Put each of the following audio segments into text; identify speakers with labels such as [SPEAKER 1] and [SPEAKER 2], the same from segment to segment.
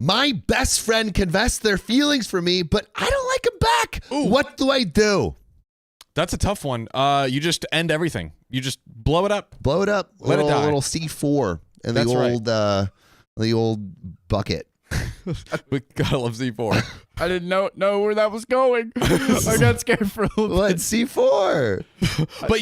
[SPEAKER 1] My best friend confessed their feelings for me, but I don't like him back.
[SPEAKER 2] Ooh.
[SPEAKER 1] What do I do?
[SPEAKER 2] That's a tough one. You just end everything. You just blow it up.
[SPEAKER 1] Blow it up.
[SPEAKER 2] Let it die.
[SPEAKER 1] Little C4 in
[SPEAKER 2] That's
[SPEAKER 1] the old bucket.
[SPEAKER 2] We gotta love Z4.
[SPEAKER 3] I didn't know where that was going. I got scared for a little
[SPEAKER 1] What
[SPEAKER 3] bit.
[SPEAKER 1] C4?
[SPEAKER 2] But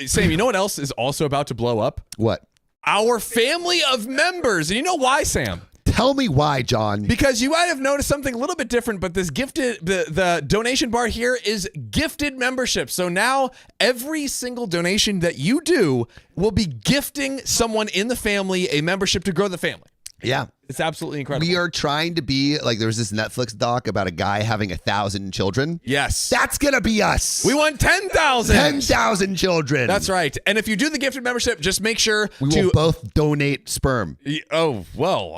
[SPEAKER 2] Sam, you know what else is also about to blow up?
[SPEAKER 1] What?
[SPEAKER 2] Our family of members. And you know why, Sam?
[SPEAKER 1] Tell me why, John.
[SPEAKER 2] Because you might have noticed something a little bit different, but this the donation bar here is gifted membership. So now every single donation that you do will be gifting someone in the family a membership to grow the family.
[SPEAKER 1] Yeah.
[SPEAKER 2] It's absolutely incredible.
[SPEAKER 1] We are trying to be like, there was this Netflix doc about a guy having 1,000 children.
[SPEAKER 2] Yes.
[SPEAKER 1] That's going to be us.
[SPEAKER 2] We want 10,000.
[SPEAKER 1] 10,000 children.
[SPEAKER 2] That's right. And if you do the gifted membership, just make sure
[SPEAKER 1] We will both donate sperm.
[SPEAKER 2] Oh, well,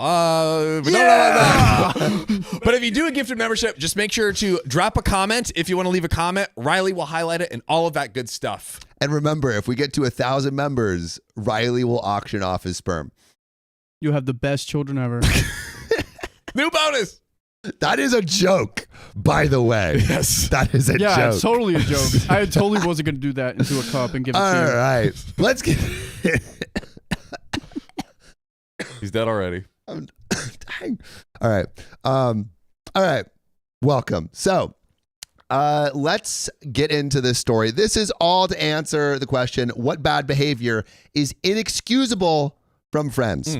[SPEAKER 2] we don't know about that. But if you do a gifted membership, just make sure to drop a comment. If you want to leave a comment, Riley will highlight it and all of that good stuff.
[SPEAKER 1] And remember, if we get to 1,000 members, Riley will auction off his sperm.
[SPEAKER 3] You have the best children ever.
[SPEAKER 2] New bonus.
[SPEAKER 1] That is a joke, by the way.
[SPEAKER 2] Yes.
[SPEAKER 1] That is a
[SPEAKER 3] Yeah,
[SPEAKER 1] joke.
[SPEAKER 3] it's totally a joke. I totally wasn't going to do that into a cup and give it to you.
[SPEAKER 1] All right. Let's get...
[SPEAKER 2] He's dead already.
[SPEAKER 1] Dang. All right. All right. Welcome. So let's get into this story. This is all to answer the question, what bad behavior is inexcusable from friends?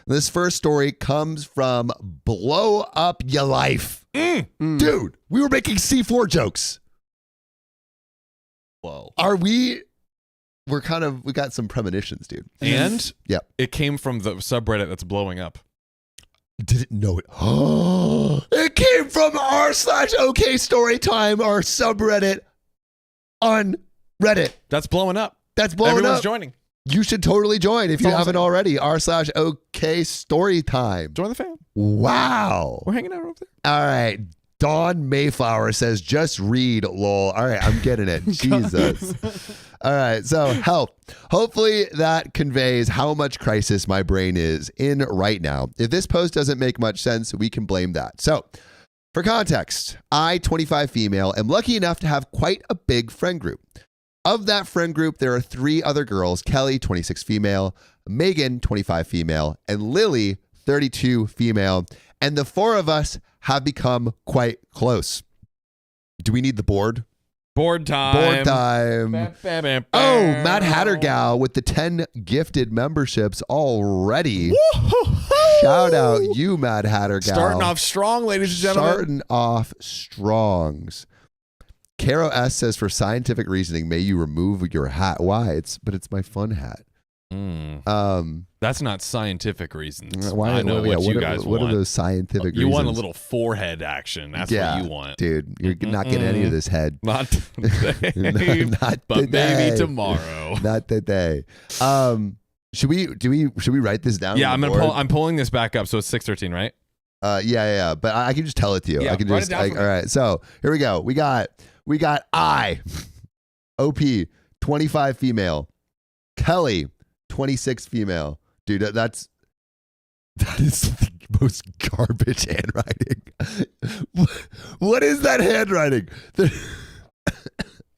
[SPEAKER 1] This first story comes from Blow Up Ya Life. Dude, we were making C4 jokes.
[SPEAKER 2] Whoa.
[SPEAKER 1] We got some premonitions, dude.
[SPEAKER 2] And
[SPEAKER 1] Yep.
[SPEAKER 2] it came from the subreddit that's blowing up.
[SPEAKER 1] Didn't know it. Oh, it came from r/OK Storytime, our subreddit on Reddit.
[SPEAKER 2] That's blowing up.
[SPEAKER 1] That's blowing
[SPEAKER 2] Everyone's
[SPEAKER 1] up.
[SPEAKER 2] joining.
[SPEAKER 1] You should totally join if you haven't already. r/OK Storytime.
[SPEAKER 2] Join the fam.
[SPEAKER 1] Wow.
[SPEAKER 2] We're hanging out over there.
[SPEAKER 1] All right. Dawn Mayflower says, just read, lol. All right, I'm getting it. Jesus. All right, so help. Hopefully that conveys how much crisis my brain is in right now. If this post doesn't make much sense, we can blame that. So for context, I, 25 female, am lucky enough to have quite a big friend group. Of that friend group, there are 3 other girls, Kelly, 26 female, Megan, 25 female, and Lily, 32 female. And the 4 of us have become quite close. Do we need the board?
[SPEAKER 2] Board time.
[SPEAKER 1] Board time. Oh, Matt Hattergal with the 10 gifted memberships already. Shout out you, Matt Hattergal.
[SPEAKER 2] Starting off strong, ladies and gentlemen.
[SPEAKER 1] Starting off strongs. Caro S says, for scientific reasoning, may you remove your hat. Why? But it's my fun hat.
[SPEAKER 2] That's not scientific reasons.
[SPEAKER 1] Why?
[SPEAKER 2] I know what you guys want.
[SPEAKER 1] What are those scientific reasons?
[SPEAKER 2] You want a little forehead action. That's what you want.
[SPEAKER 1] Dude, you're not getting any of this head.
[SPEAKER 2] Not today.
[SPEAKER 1] Not
[SPEAKER 2] but
[SPEAKER 1] today.
[SPEAKER 2] maybe tomorrow.
[SPEAKER 1] Not today. Should we write this down?
[SPEAKER 2] Yeah, I'm pulling this back up, so it's 6:13, right?
[SPEAKER 1] Yeah. But I can just tell it to you.
[SPEAKER 2] Yeah,
[SPEAKER 1] I can
[SPEAKER 2] write
[SPEAKER 1] just
[SPEAKER 2] it down for me.
[SPEAKER 1] all right. So here we go. We got I, OP, 25 female, Kelly, 26 female. Dude, that is the most garbage handwriting. What is that handwriting?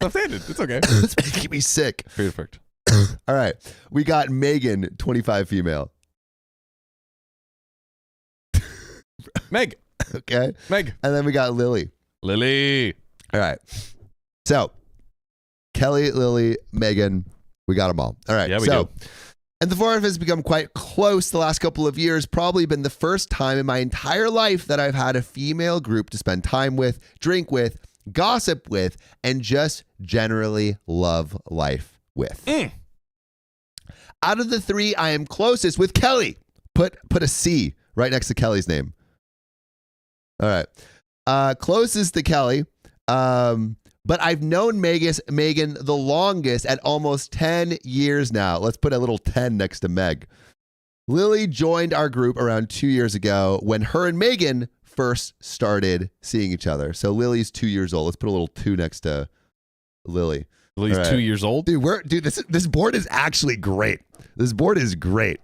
[SPEAKER 2] Left-handed. It's okay.
[SPEAKER 1] It's making me sick.
[SPEAKER 2] Perfect.
[SPEAKER 1] All right. We got Megan, 25 female.
[SPEAKER 2] Meg.
[SPEAKER 1] Okay.
[SPEAKER 2] Meg.
[SPEAKER 1] And then we got Lily.
[SPEAKER 2] Lily.
[SPEAKER 1] All right. So Kelly, Lily, Megan, we got them all. All right.
[SPEAKER 2] Yeah, we do.
[SPEAKER 1] And the 4 of us have become quite close the last couple of years. Probably been the first time in my entire life that I've had a female group to spend time with, drink with, gossip with, and just generally love life with. Out of the 3, I am closest with Kelly. Put a C right next to Kelly's name. All right. Closest to Kelly. But I've known Megan the longest at almost 10 years now. Let's put a little 10 next to Meg. Lily joined our group around 2 years ago when her and Megan first started seeing each other. So Lily's 2 years old. Let's put a little 2 next to Lily.
[SPEAKER 2] Lily's
[SPEAKER 1] All right.
[SPEAKER 2] 2 years old?
[SPEAKER 1] Dude, this board is actually great. This board is great.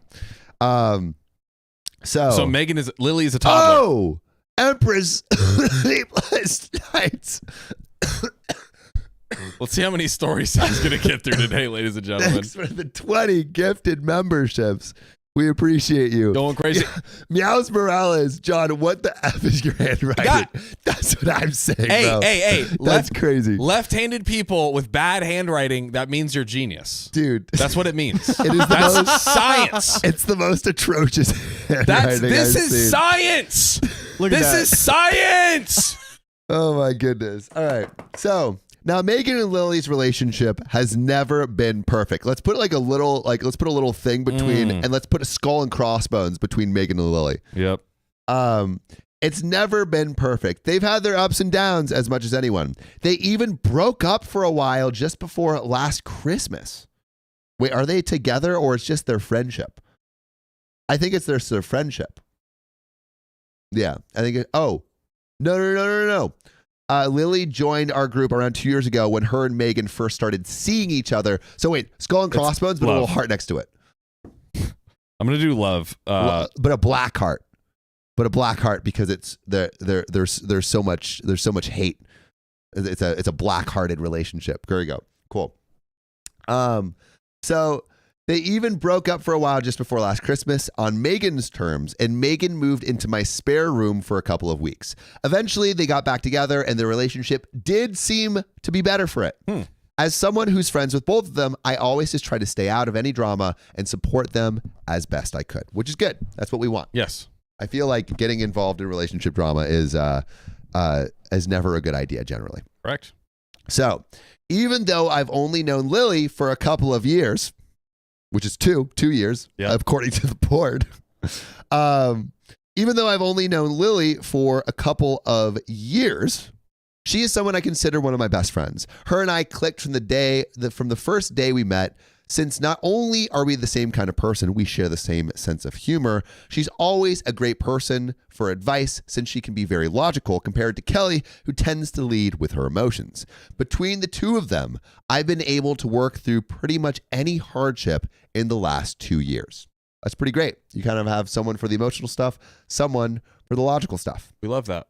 [SPEAKER 1] So
[SPEAKER 2] Lily is a toddler.
[SPEAKER 1] Oh, Empress Sleepless Nights.
[SPEAKER 2] Let's see how many stories he's going to get through today, ladies and gentlemen.
[SPEAKER 1] Thanks for the 20 gifted memberships. We appreciate you.
[SPEAKER 2] Going crazy.
[SPEAKER 1] Meows Morales, John, what the F is your handwriting? That's what I'm saying, bro.
[SPEAKER 2] Hey.
[SPEAKER 1] That's crazy.
[SPEAKER 2] Left-handed people with bad handwriting, that means you're genius.
[SPEAKER 1] Dude.
[SPEAKER 2] That's what it means.
[SPEAKER 1] It is
[SPEAKER 2] That's science.
[SPEAKER 1] It's the most atrocious handwriting
[SPEAKER 2] This
[SPEAKER 1] I've
[SPEAKER 2] is
[SPEAKER 1] seen.
[SPEAKER 2] science.
[SPEAKER 3] Look at
[SPEAKER 2] This
[SPEAKER 3] that.
[SPEAKER 2] is science.
[SPEAKER 1] Oh my goodness. All right. So now Megan and Lily's relationship has never been perfect. Let's put let's put a little thing between and let's put a skull and crossbones between Megan and Lily.
[SPEAKER 2] Yep.
[SPEAKER 1] It's never been perfect. They've had their ups and downs as much as anyone. They even broke up for a while just before last Christmas. Wait, are they together or it's just their friendship? I think it's their friendship. Yeah, I think no. Lily joined our group around 2 years ago when her and Megan first started seeing each other. So wait, skull and crossbones, but a little heart next to it.
[SPEAKER 2] I'm gonna do love,
[SPEAKER 1] but a black heart. But a black heart because it's there's so much hate. It's a black-hearted relationship. There you go. Cool. So they even broke up for a while just before last Christmas on Megan's terms, and Megan moved into my spare room for a couple of weeks. Eventually, they got back together, and their relationship did seem to be better for it. As someone who's friends with both of them, I always just try to stay out of any drama and support them as best I could, which is good. That's what we want.
[SPEAKER 2] yes.
[SPEAKER 1] I feel like getting involved in relationship drama is never a good idea generally.
[SPEAKER 2] Correct.
[SPEAKER 1] So even though I've only known Lily for a couple of years, which is two years, according to the board. Even though I've only known Lily for a couple of years, she is someone I consider one of my best friends. Her and I clicked from the first day we met. Since not only are we the same kind of person, we share the same sense of humor. She's always a great person for advice since she can be very logical compared to Kelly, who tends to lead with her emotions. Between the two of them, I've been able to work through pretty much any hardship in the last 2 years. That's pretty great. You kind of have someone for the emotional stuff, someone for the logical stuff.
[SPEAKER 2] We love that.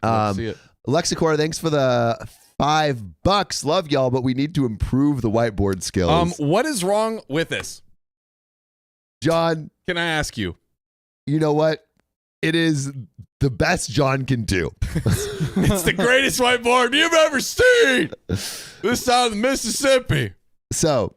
[SPEAKER 2] Love to see it.
[SPEAKER 1] Lexicor, thanks for the $5. Love y'all, but we need to improve the whiteboard skills.
[SPEAKER 2] What is wrong with this?
[SPEAKER 1] John,
[SPEAKER 2] Can I ask you?
[SPEAKER 1] you know what? It is the best John can do.
[SPEAKER 2] It's the greatest whiteboard you've ever seen. This side of the Mississippi.
[SPEAKER 1] So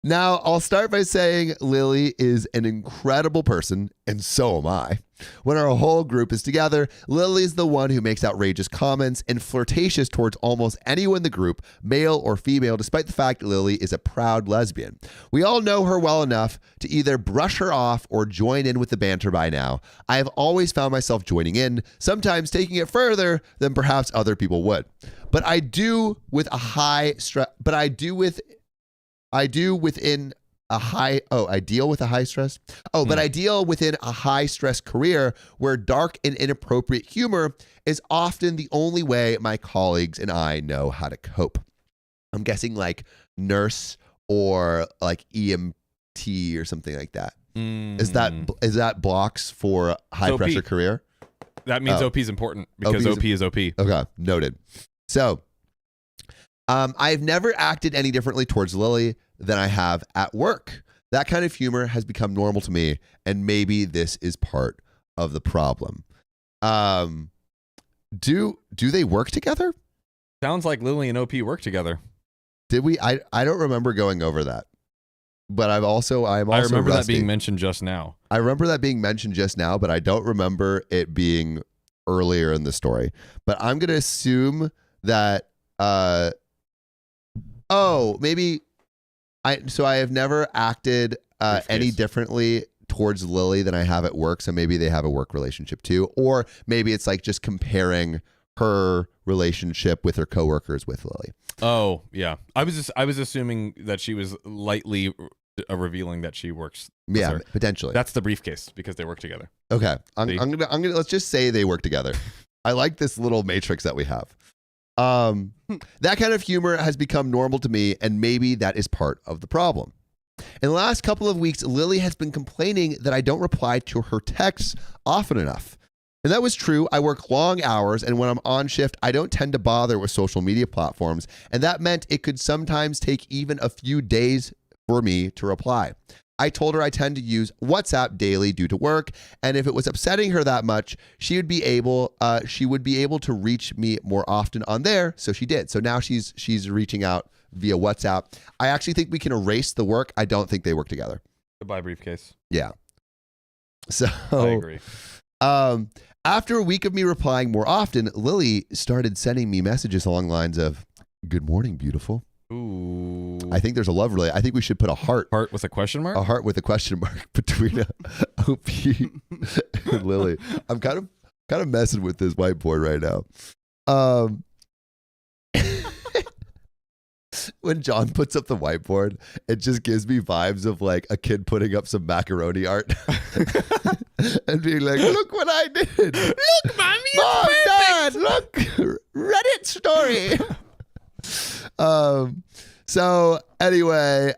[SPEAKER 1] now I'll start by saying Lily is an incredible person, and so am I. When our whole group is together, Lily's the one who makes outrageous comments and flirtatious towards almost anyone in the group, male or female, despite the fact that Lily is a proud lesbian. We all know her well enough to either brush her off or join in with the banter by now. I have always found myself joining in, sometimes taking it further than perhaps other people would. But I do with a high stress, but I deal with a high stress career where dark and inappropriate humor is often the only way my colleagues and I know how to cope. I'm guessing like nurse or like EMT or something like that. Is that blocks for high pressure career?
[SPEAKER 2] That means OP is important because OP is OP.
[SPEAKER 1] Okay, noted. So I've never acted any differently towards Lily than I have at work. That kind of humor has become normal to me, and maybe this is part of the problem. Do they work together?
[SPEAKER 2] Sounds like Lily and OP work together.
[SPEAKER 1] Did we? I don't remember going over that. But I remember
[SPEAKER 2] that being mentioned just now.
[SPEAKER 1] I remember that being mentioned just now, but I don't remember it being earlier in the story. But I'm gonna assume that maybe I have never acted any differently towards Lily than I have at work. So maybe they have a work relationship too. Or maybe it's like just comparing her relationship with her coworkers with Lily.
[SPEAKER 2] Oh, yeah. I was assuming that she was lightly revealing that she works.
[SPEAKER 1] Yeah, potentially.
[SPEAKER 2] That's the briefcase because they work together.
[SPEAKER 1] Okay. I'm gonna let's just say they work together. I like this little matrix that we have. That kind of humor has become normal to me, and maybe that is part of the problem. In the last couple of weeks, Lily has been complaining that I don't reply to her texts often enough. And that was true. I work long hours, and when I'm on shift, I don't tend to bother with social media platforms. And that meant it could sometimes take even a few days for me to reply. I told her I tend to use WhatsApp daily due to work, and if it was upsetting her that much, she would be able to reach me more often on there. So she did. So now she's reaching out via WhatsApp. I actually think we can erase the work. I don't think they work together.
[SPEAKER 2] Goodbye, briefcase.
[SPEAKER 1] Yeah. So
[SPEAKER 2] I agree.
[SPEAKER 1] After a week of me replying more often, Lily started sending me messages along the lines of, "Good morning, beautiful."
[SPEAKER 2] Ooh.
[SPEAKER 1] I think there's a love relay. I think we should put a heart
[SPEAKER 2] with a question mark?
[SPEAKER 1] A heart with a question mark between OP and Lily. I'm kind of messing with this whiteboard right now. When John puts up the whiteboard, it just gives me vibes of like a kid putting up some macaroni art and being like, "Look what I did!
[SPEAKER 2] Look, mommy,
[SPEAKER 1] Mom,
[SPEAKER 2] it's
[SPEAKER 1] Dad, look, Reddit story." So anyway,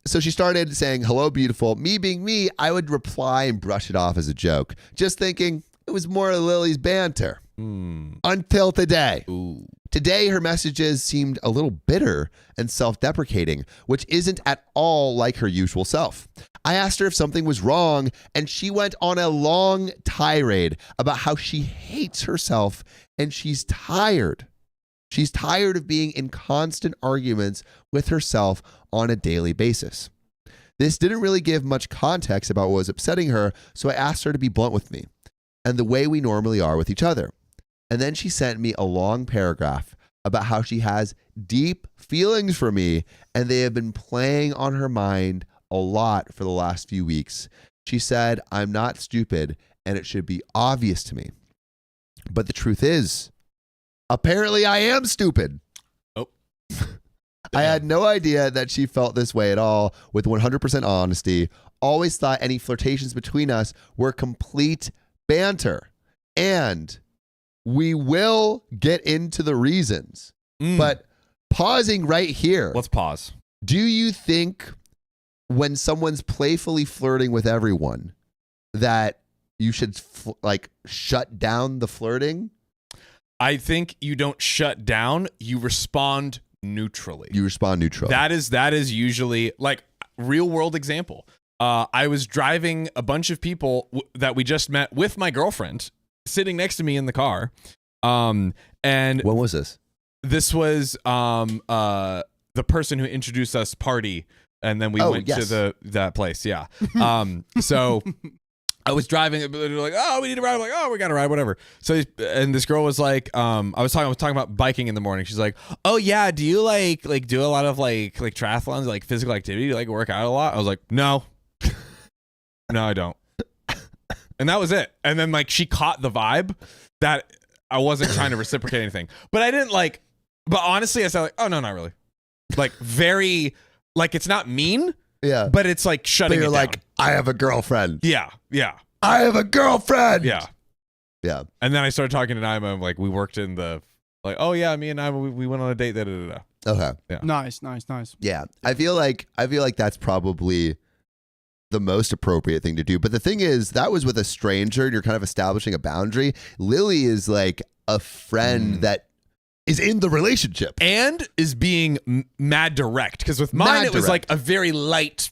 [SPEAKER 1] so she started saying, "Hello, beautiful." Me being me, I would reply and brush it off as a joke, just thinking it was more of Lily's banter. Until today.
[SPEAKER 2] Ooh.
[SPEAKER 1] Today, her messages seemed a little bitter and self-deprecating, which isn't at all like her usual self. I asked her if something was wrong, and she went on a long tirade about how she hates herself and she's tired. She's tired of being in constant arguments with herself on a daily basis. This didn't really give much context about what was upsetting her, so I asked her to be blunt with me and the way we normally are with each other. And then she sent me a long paragraph about how she has deep feelings for me and they have been playing on her mind a lot for the last few weeks. She said, "I'm not stupid and it should be obvious to me." But the truth is, apparently I am stupid.
[SPEAKER 2] Oh.
[SPEAKER 1] I had no idea that she felt this way at all. With 100% honesty, always thought any flirtations between us were complete banter. And we will get into the reasons, but pausing right here.
[SPEAKER 2] Let's pause.
[SPEAKER 1] Do you think when someone's playfully flirting with everyone that you should shut down the flirting?
[SPEAKER 2] I think you don't shut down. You respond neutrally.
[SPEAKER 1] That
[SPEAKER 2] is usually like real world example. I was driving a bunch of people that we just met with my girlfriend sitting next to me in the car. And
[SPEAKER 1] when was this?
[SPEAKER 2] This was the person who introduced us party, and then we went to that place. Yeah. So I was driving, they were like, "Oh, we need to ride." I'm like, "Oh, we got to ride, whatever." So, and this girl was like, I was talking about biking in the morning. She's like, "Oh yeah, do you like do a lot of like triathlons, like physical activity? Do you like work out a lot?" I was like, "No, no, I don't." And that was it. And then like she caught the vibe that I wasn't trying to reciprocate anything, but I didn't but honestly I said like, "Oh no, not really." Like very, like it's not mean.
[SPEAKER 1] Yeah.
[SPEAKER 2] But it's like shutting
[SPEAKER 1] but you're
[SPEAKER 2] it
[SPEAKER 1] like,
[SPEAKER 2] down.
[SPEAKER 1] "I have a girlfriend."
[SPEAKER 2] Yeah.
[SPEAKER 1] I have a girlfriend.
[SPEAKER 2] Yeah.
[SPEAKER 1] Yeah.
[SPEAKER 2] And then I started talking to Naima, like we worked in the, like, "Oh yeah, me and Naima, we went on a date, da da da."
[SPEAKER 1] Okay.
[SPEAKER 2] Yeah.
[SPEAKER 3] Nice.
[SPEAKER 1] Yeah. I feel like that's probably the most appropriate thing to do. But the thing is, that was with a stranger and you're kind of establishing a boundary. Lily is like a friend that is in the relationship
[SPEAKER 2] and is being mad direct, because with mine it was like a very light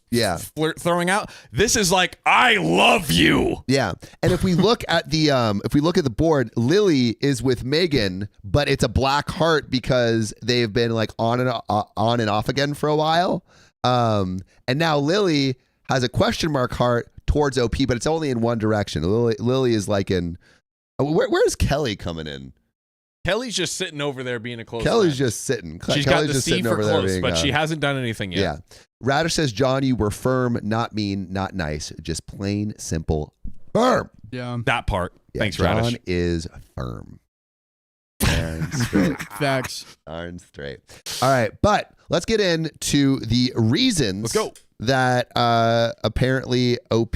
[SPEAKER 2] flirt throwing out. This is like, "I love you."
[SPEAKER 1] Yeah. And if we look at the board, Lily is with Megan, but it's a black heart because they've been like on and off again for a while. And now Lily has a question mark heart towards OP, but it's only in one direction. Lily is like in where's Kelly coming in?
[SPEAKER 2] Kelly's just sitting over there being a close
[SPEAKER 1] Kelly's
[SPEAKER 2] friend.
[SPEAKER 1] just sitting.
[SPEAKER 2] She's got the C for close, but she hasn't done anything yet.
[SPEAKER 1] Yeah. Radish says, "John, you were firm, not mean, not nice. Just plain, simple, firm."
[SPEAKER 3] Yeah.
[SPEAKER 2] That part.
[SPEAKER 1] Yeah,
[SPEAKER 2] Thanks,
[SPEAKER 1] John
[SPEAKER 2] Radish.
[SPEAKER 1] is firm. Darn straight.
[SPEAKER 3] Facts.
[SPEAKER 1] Darn straight. All right, but let's get into the reasons.
[SPEAKER 2] Let's go.
[SPEAKER 1] That apparently OP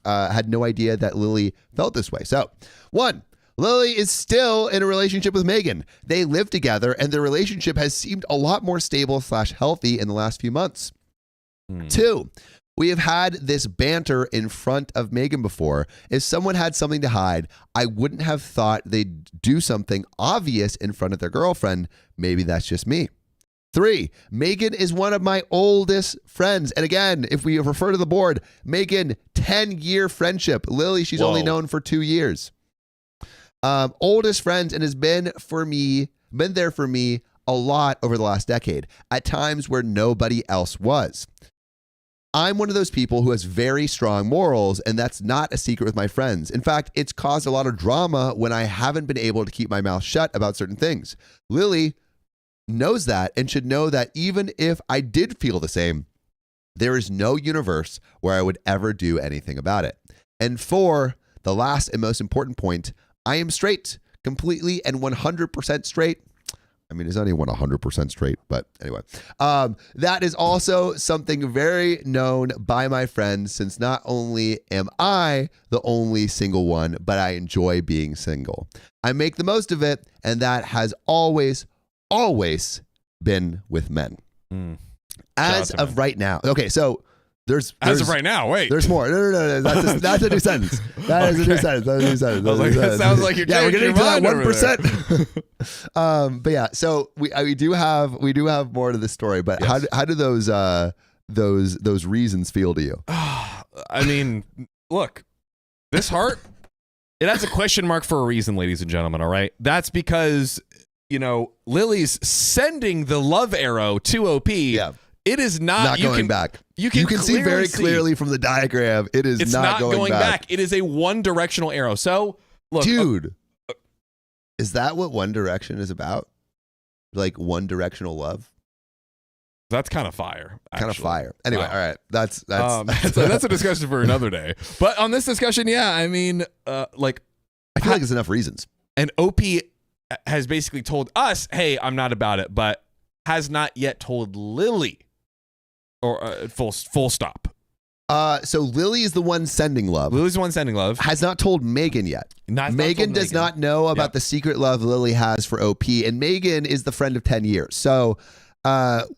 [SPEAKER 1] had no idea that Lily felt this way. So, 1, Lily is still in a relationship with Megan. They live together and their relationship has seemed a lot more stable / healthy in the last few months. 2, we have had this banter in front of Megan before. If someone had something to hide, I wouldn't have thought they'd do something obvious in front of their girlfriend. Maybe that's just me. 3, Megan is one of my oldest friends. And again, if we refer to the board, Megan, 10-year friendship. Lily, she's only known for 2 years. Oldest friends, and has been there for me a lot over the last decade, at times where nobody else was. I'm one of those people who has very strong morals, and that's not a secret with my friends. In fact, it's caused a lot of drama when I haven't been able to keep my mouth shut about certain things. Lily knows that and should know that even if I did feel the same, there is no universe where I would ever do anything about it. And 4, the last and most important point, I am straight, completely and 100% straight. I mean, is anyone 100% straight? But anyway, that is also something very known by my friends, since not only am I the only single one, but I enjoy being single. I make the most of it, and that has always been with men. As of right now. Okay, so there's
[SPEAKER 2] as of right now, wait.
[SPEAKER 1] There's more. No. That's a new sentence. That is a new sentence. That's a new sentence.
[SPEAKER 2] I was like, that sounds like you're
[SPEAKER 1] we're
[SPEAKER 2] getting
[SPEAKER 1] to that 1%. But yeah, so we do have more to this story. But
[SPEAKER 2] yes.
[SPEAKER 1] how do those reasons feel to you?
[SPEAKER 2] I mean, look, this heart, it has a question mark for a reason, ladies and gentlemen. All right, that's because Lily's sending the love arrow to OP.
[SPEAKER 1] Yeah.
[SPEAKER 2] It is not
[SPEAKER 1] going back.
[SPEAKER 2] You can
[SPEAKER 1] see very clearly from the diagram. It's not going back.
[SPEAKER 2] It is a one-directional arrow. So, look,
[SPEAKER 1] dude, is that what One Direction is about? Like one-directional love?
[SPEAKER 2] That's kind of fire. Actually.
[SPEAKER 1] Kind of fire. Anyway, all right. That's
[SPEAKER 2] that's a discussion for another day. But on this discussion, yeah, I mean,
[SPEAKER 1] I feel like there's enough reasons.
[SPEAKER 2] And OP has basically told us, "Hey, I'm not about it," but has not yet told Lily. Or full stop.
[SPEAKER 1] So Lily is the one sending love.
[SPEAKER 2] Lily's the one sending love.
[SPEAKER 1] Has not told Megan yet. Megan does not know about the secret love Lily has for OP, and Megan is the friend of 10 years. So OP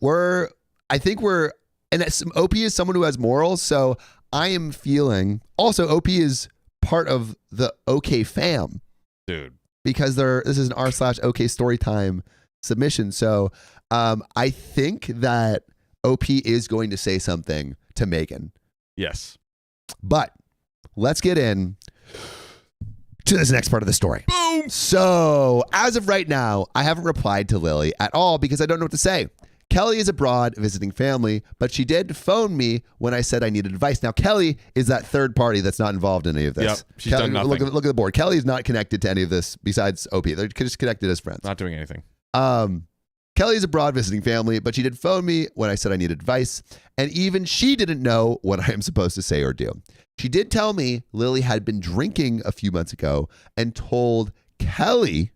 [SPEAKER 1] is someone who has morals. So I am feeling also OP is part of the OK fam,
[SPEAKER 2] dude,
[SPEAKER 1] because this is an r/OK storytime submission. So I think that OP is going to say something to Megan.
[SPEAKER 2] Yes.
[SPEAKER 1] But let's get in to this next part of the story.
[SPEAKER 2] Boom!
[SPEAKER 1] So, as of right now, I haven't replied to Lily at all because I don't know what to say. Kelly is abroad visiting family, but she did phone me when I said I needed advice. Now, Kelly is that third party that's not involved in any of this.
[SPEAKER 2] Yep, she's done nothing.
[SPEAKER 1] Look at the board. Kelly is not connected to any of this besides OP. They're just connected as friends.
[SPEAKER 2] Not doing anything.
[SPEAKER 1] Kelly's abroad visiting family, but she did phone me when I said I needed advice, and even she didn't know what I am supposed to say or do. She did tell me Lily had been drinking a few months ago and told Kelly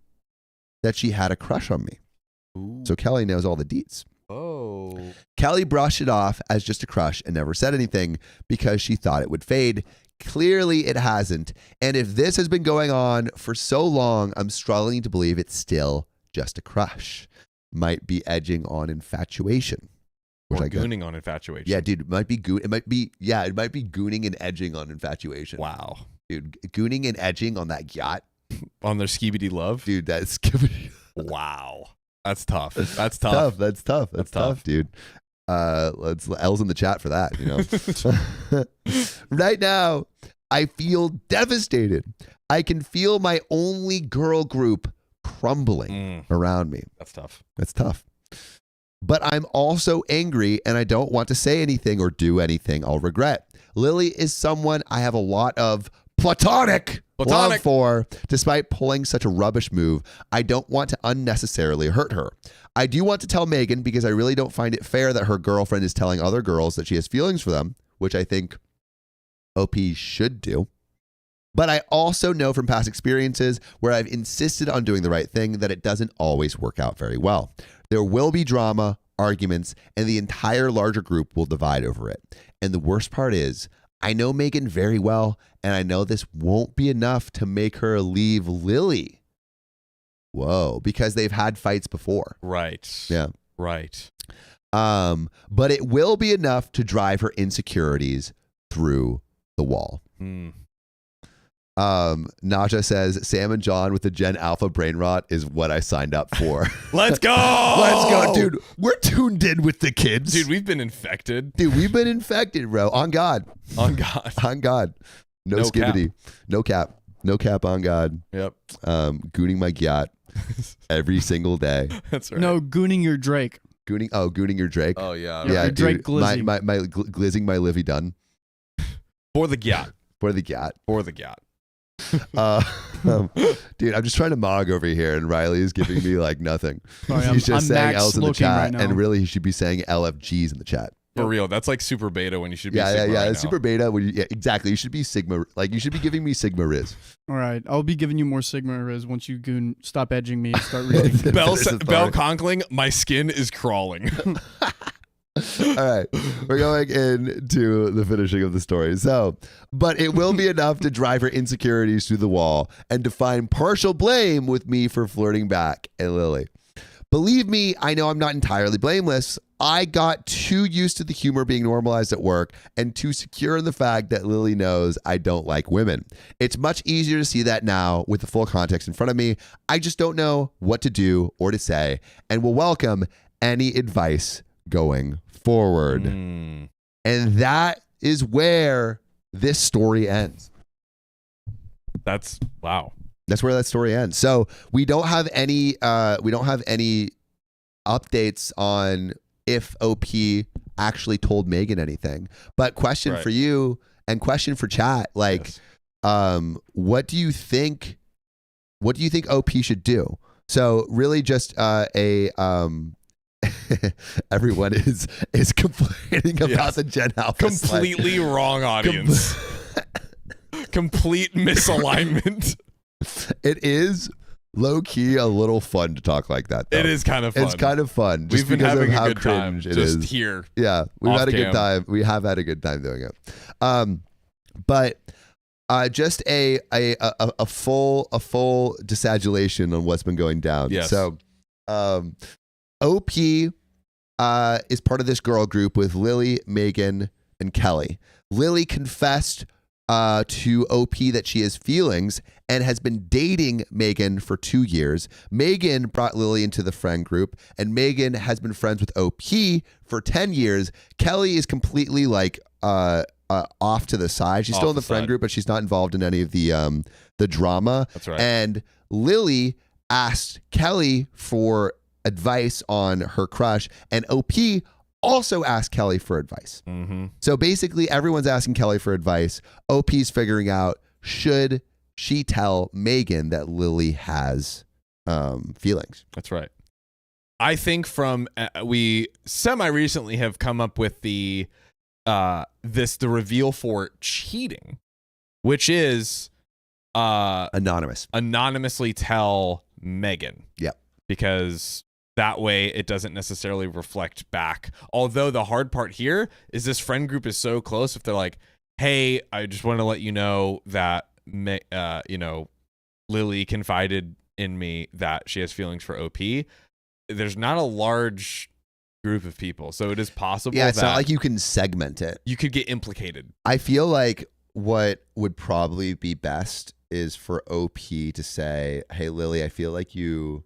[SPEAKER 1] that she had a crush on me.
[SPEAKER 2] Ooh.
[SPEAKER 1] So Kelly knows all the deets.
[SPEAKER 2] Oh.
[SPEAKER 1] Kelly brushed it off as just a crush and never said anything because she thought it would fade. Clearly it hasn't. And if this has been going on for so long, I'm struggling to believe it's still just a crush. Might be edging on infatuation.
[SPEAKER 2] Or gooning on infatuation.
[SPEAKER 1] Yeah, dude, it might be gooning and edging on infatuation.
[SPEAKER 2] Wow.
[SPEAKER 1] Dude, gooning and edging on that yacht.
[SPEAKER 2] On their skibidi love?
[SPEAKER 1] Dude, that's skibidi.
[SPEAKER 2] Wow. That's tough. That's tough.
[SPEAKER 1] That's tough, dude. Let's L's in the chat for that, Right now, I feel devastated. I can feel my only girl group crumbling around me.
[SPEAKER 2] That's tough.
[SPEAKER 1] That's tough. But I'm also angry and I don't want to say anything or do anything I'll regret. Lily is someone I have a lot of platonic love for, despite pulling such a rubbish move. I don't want to unnecessarily hurt her. I do want to tell Megan because I really don't find it fair that her girlfriend is telling other girls that she has feelings for them, which I think OP should do. But I also know from past experiences where I've insisted on doing the right thing that it doesn't always work out very well. There will be drama, arguments, and the entire larger group will divide over it. And the worst part is, I know Megan very well, and I know this won't be enough to make her leave Lily. Whoa, because they've had fights before.
[SPEAKER 2] Right.
[SPEAKER 1] Yeah.
[SPEAKER 2] Right.
[SPEAKER 1] But it will be enough to drive her insecurities through the wall. Naja says, Sam and John with the Gen Alpha brain rot is what I signed up for.
[SPEAKER 2] Let's go.
[SPEAKER 1] Let's go, dude. We're tuned in with the kids.
[SPEAKER 2] Dude, we've been infected.
[SPEAKER 1] Dude, we've been infected, bro. On God.
[SPEAKER 2] On God.
[SPEAKER 1] On God. No skibbity. No cap. No cap on God.
[SPEAKER 2] Yep.
[SPEAKER 1] Gooning my gyat every single day.
[SPEAKER 2] That's right.
[SPEAKER 3] No, gooning your Drake.
[SPEAKER 1] Gooning your Drake.
[SPEAKER 2] Oh, yeah.
[SPEAKER 3] Yeah,
[SPEAKER 1] dude.
[SPEAKER 3] Drake glizzing.
[SPEAKER 1] My glizzing my Livy Dunn.
[SPEAKER 2] For the gyat.
[SPEAKER 1] For the gyat.
[SPEAKER 2] For the gyat.
[SPEAKER 1] Dude, I'm just trying to mog over here, and Riley is giving me like nothing.
[SPEAKER 3] Sorry,
[SPEAKER 1] He's just
[SPEAKER 3] I'm
[SPEAKER 1] saying
[SPEAKER 3] max
[SPEAKER 1] L's in the
[SPEAKER 3] looking
[SPEAKER 1] chat,
[SPEAKER 3] right now.
[SPEAKER 1] and really he should be saying LFGs in the chat.
[SPEAKER 2] For real. That's like super beta when you should be
[SPEAKER 1] Yeah,
[SPEAKER 2] Sigma right now.
[SPEAKER 1] Super beta. Yeah, exactly. You should be Sigma. Like you should be giving me Sigma Riz.
[SPEAKER 3] All right, I'll be giving you more Sigma Riz once you goon stop edging me and start reading.
[SPEAKER 2] Bell Conkling, my skin is crawling.
[SPEAKER 1] All right, we're going into the finishing of the story. So, but it will be enough to drive her insecurities through the wall and to find partial blame with me for flirting back at Lily. Believe me, I know I'm not entirely blameless. I got too used to the humor being normalized at work and too secure in the fact that Lily knows I don't like women. It's much easier to see that now with the full context in front of me. I just don't know what to do or to say and will welcome any advice going forward. And that is where this story ends.
[SPEAKER 2] That's wow.
[SPEAKER 1] That's where that story ends. So we don't have any updates on if OP actually told Megan anything. But question for you and question for chat, like what do you think OP should do? So really just everyone is complaining about the Gen Alpha.
[SPEAKER 2] Completely wrong audience. Complete misalignment.
[SPEAKER 1] It is low-key a little fun to talk like that, though.
[SPEAKER 2] It is kind of fun.
[SPEAKER 1] It's kind of fun.
[SPEAKER 2] We've been having a good time
[SPEAKER 1] just
[SPEAKER 2] just here.
[SPEAKER 1] Yeah, we've had a good time. We have had a good time doing it. But just a full disagulation on what's been going down.
[SPEAKER 2] Yes.
[SPEAKER 1] So OP is part of this girl group with Lily, Megan, and Kelly. Lily confessed to OP that she has feelings and has been dating Megan for 2 years. Megan brought Lily into the friend group, and Megan has been friends with OP for 10 years. Kelly is completely like off to the side. She's still in the friend group, but she's not involved in any of the drama.
[SPEAKER 2] That's right.
[SPEAKER 1] And Lily asked Kelly for advice on her crush, and OP also asked Kelly for advice. So basically everyone's asking Kelly for advice. OP's figuring out, should she tell Megan that Lily has feelings?
[SPEAKER 2] That's right. I think from we semi-recently have come up with the reveal for cheating, which is anonymously tell Megan.
[SPEAKER 1] Yep.
[SPEAKER 2] Because that way it doesn't necessarily reflect back. Although the hard part here is this friend group is so close. If they're like, hey, I just want to let you know that, Lily confided in me that she has feelings for OP. There's not a large group of people. So it is possible.
[SPEAKER 1] Yeah, it's
[SPEAKER 2] that
[SPEAKER 1] not like you can segment it.
[SPEAKER 2] You could get implicated.
[SPEAKER 1] I feel like what would probably be best is for OP to say, hey, Lily, I feel like you...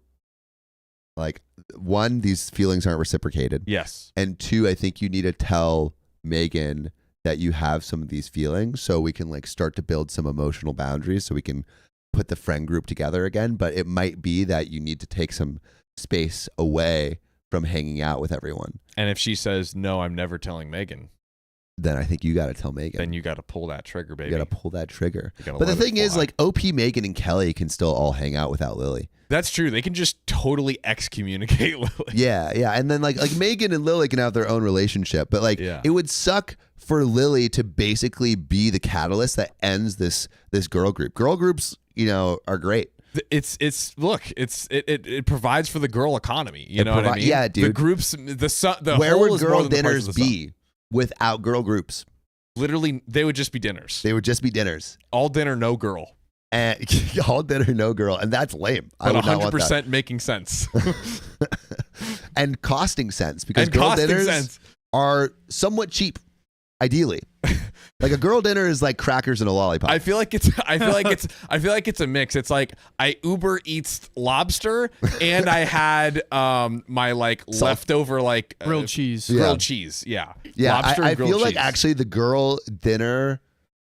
[SPEAKER 1] Like, one, these feelings aren't reciprocated.
[SPEAKER 2] Yes.
[SPEAKER 1] And two, I think you need to tell Megan that you have some of these feelings so we can like start to build some emotional boundaries so we can put the friend group together again. But it might be that you need to take some space away from hanging out with everyone.
[SPEAKER 2] And if she says, no, I'm never telling Megan,
[SPEAKER 1] then I think you got to tell Megan.
[SPEAKER 2] Then you got to pull that trigger, baby.
[SPEAKER 1] You got to pull that trigger. But the thing is, like, OP, Megan, and Kelly can still all hang out without Lily.
[SPEAKER 2] That's true. They can just totally excommunicate Lily.
[SPEAKER 1] Yeah, yeah. And then like Megan and Lily can have their own relationship. But like it would suck for Lily to basically be the catalyst that ends this girl group. Girl groups, are great.
[SPEAKER 2] It provides for the girl economy. You know what I mean?
[SPEAKER 1] Yeah, dude.
[SPEAKER 2] The groups, the
[SPEAKER 1] where
[SPEAKER 2] whole
[SPEAKER 1] would
[SPEAKER 2] is
[SPEAKER 1] girl
[SPEAKER 2] more than the
[SPEAKER 1] dinners
[SPEAKER 2] parts of the
[SPEAKER 1] be without girl groups?
[SPEAKER 2] Literally, they would just be dinners.
[SPEAKER 1] They would just be dinners.
[SPEAKER 2] All dinner, no girl.
[SPEAKER 1] And all dinner, no girl, and that's lame.
[SPEAKER 2] But 100% making sense.
[SPEAKER 1] and costing sense because
[SPEAKER 2] And
[SPEAKER 1] girl
[SPEAKER 2] costing
[SPEAKER 1] dinners
[SPEAKER 2] sense.
[SPEAKER 1] are somewhat cheap, ideally. Like a girl dinner is like crackers and a lollipop.
[SPEAKER 2] I feel like it's a mix. It's like I Uber Eats lobster and I had my like leftover like
[SPEAKER 3] Grilled cheese.
[SPEAKER 2] Grilled cheese. Yeah.
[SPEAKER 1] Yeah,
[SPEAKER 2] Lobster
[SPEAKER 1] I
[SPEAKER 2] and grilled
[SPEAKER 1] feel like
[SPEAKER 2] cheese.
[SPEAKER 1] actually the girl dinner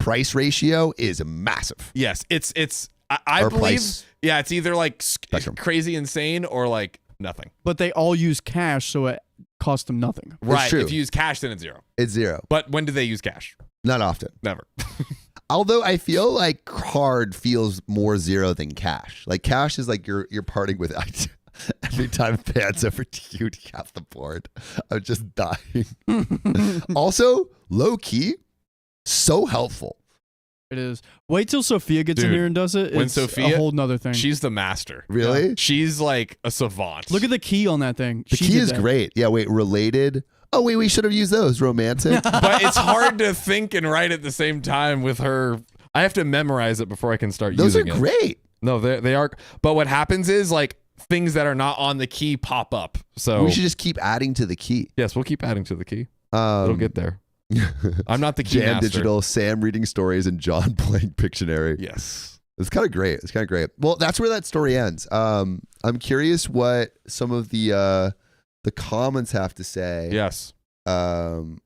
[SPEAKER 1] price ratio is massive.
[SPEAKER 2] Yes, I
[SPEAKER 1] Or
[SPEAKER 2] believe.
[SPEAKER 1] price.
[SPEAKER 2] Yeah, it's either like
[SPEAKER 1] Spectrum.
[SPEAKER 2] crazy insane or like nothing.
[SPEAKER 3] But they all use cash, so it costs them nothing.
[SPEAKER 2] Right.
[SPEAKER 1] true.
[SPEAKER 2] If you use cash, then it's zero.
[SPEAKER 1] It's zero.
[SPEAKER 2] But when do they use cash?
[SPEAKER 1] Not often.
[SPEAKER 2] Never.
[SPEAKER 1] Although I feel like card feels more zero than cash. Like cash is like you're parting with every time fans over to you half the board. I'm just dying. Also, low key, so helpful.
[SPEAKER 3] It is. Wait till Sophia gets in
[SPEAKER 2] Dude,
[SPEAKER 3] here and does it.
[SPEAKER 2] when
[SPEAKER 3] It's
[SPEAKER 2] Sophia-
[SPEAKER 3] a whole nother thing.
[SPEAKER 2] She's the master.
[SPEAKER 1] Really?
[SPEAKER 2] She's like a savant.
[SPEAKER 3] Look at the key on that thing.
[SPEAKER 1] The
[SPEAKER 3] She
[SPEAKER 1] key
[SPEAKER 3] did
[SPEAKER 1] is
[SPEAKER 3] that.
[SPEAKER 1] great. Yeah, wait, related. Oh, wait, we should have used those. Romantic.
[SPEAKER 2] But it's hard to think and write at the same time with her. I have to memorize it before I can start
[SPEAKER 1] Those are
[SPEAKER 2] using it.
[SPEAKER 1] great.
[SPEAKER 2] No, they are. But what happens is like things that are not on the key pop up. So
[SPEAKER 1] We should just keep adding to the key.
[SPEAKER 2] yes, we'll keep adding to the key. It'll get there. I'm not the key
[SPEAKER 1] Jan
[SPEAKER 2] master.
[SPEAKER 1] Digital, Sam reading stories, and John playing Pictionary.
[SPEAKER 2] Yes.
[SPEAKER 1] It's kind of great. It's kind of great. Well, that's where that story ends. I'm curious what some of the comments have to say.
[SPEAKER 2] Yes.
[SPEAKER 1] Don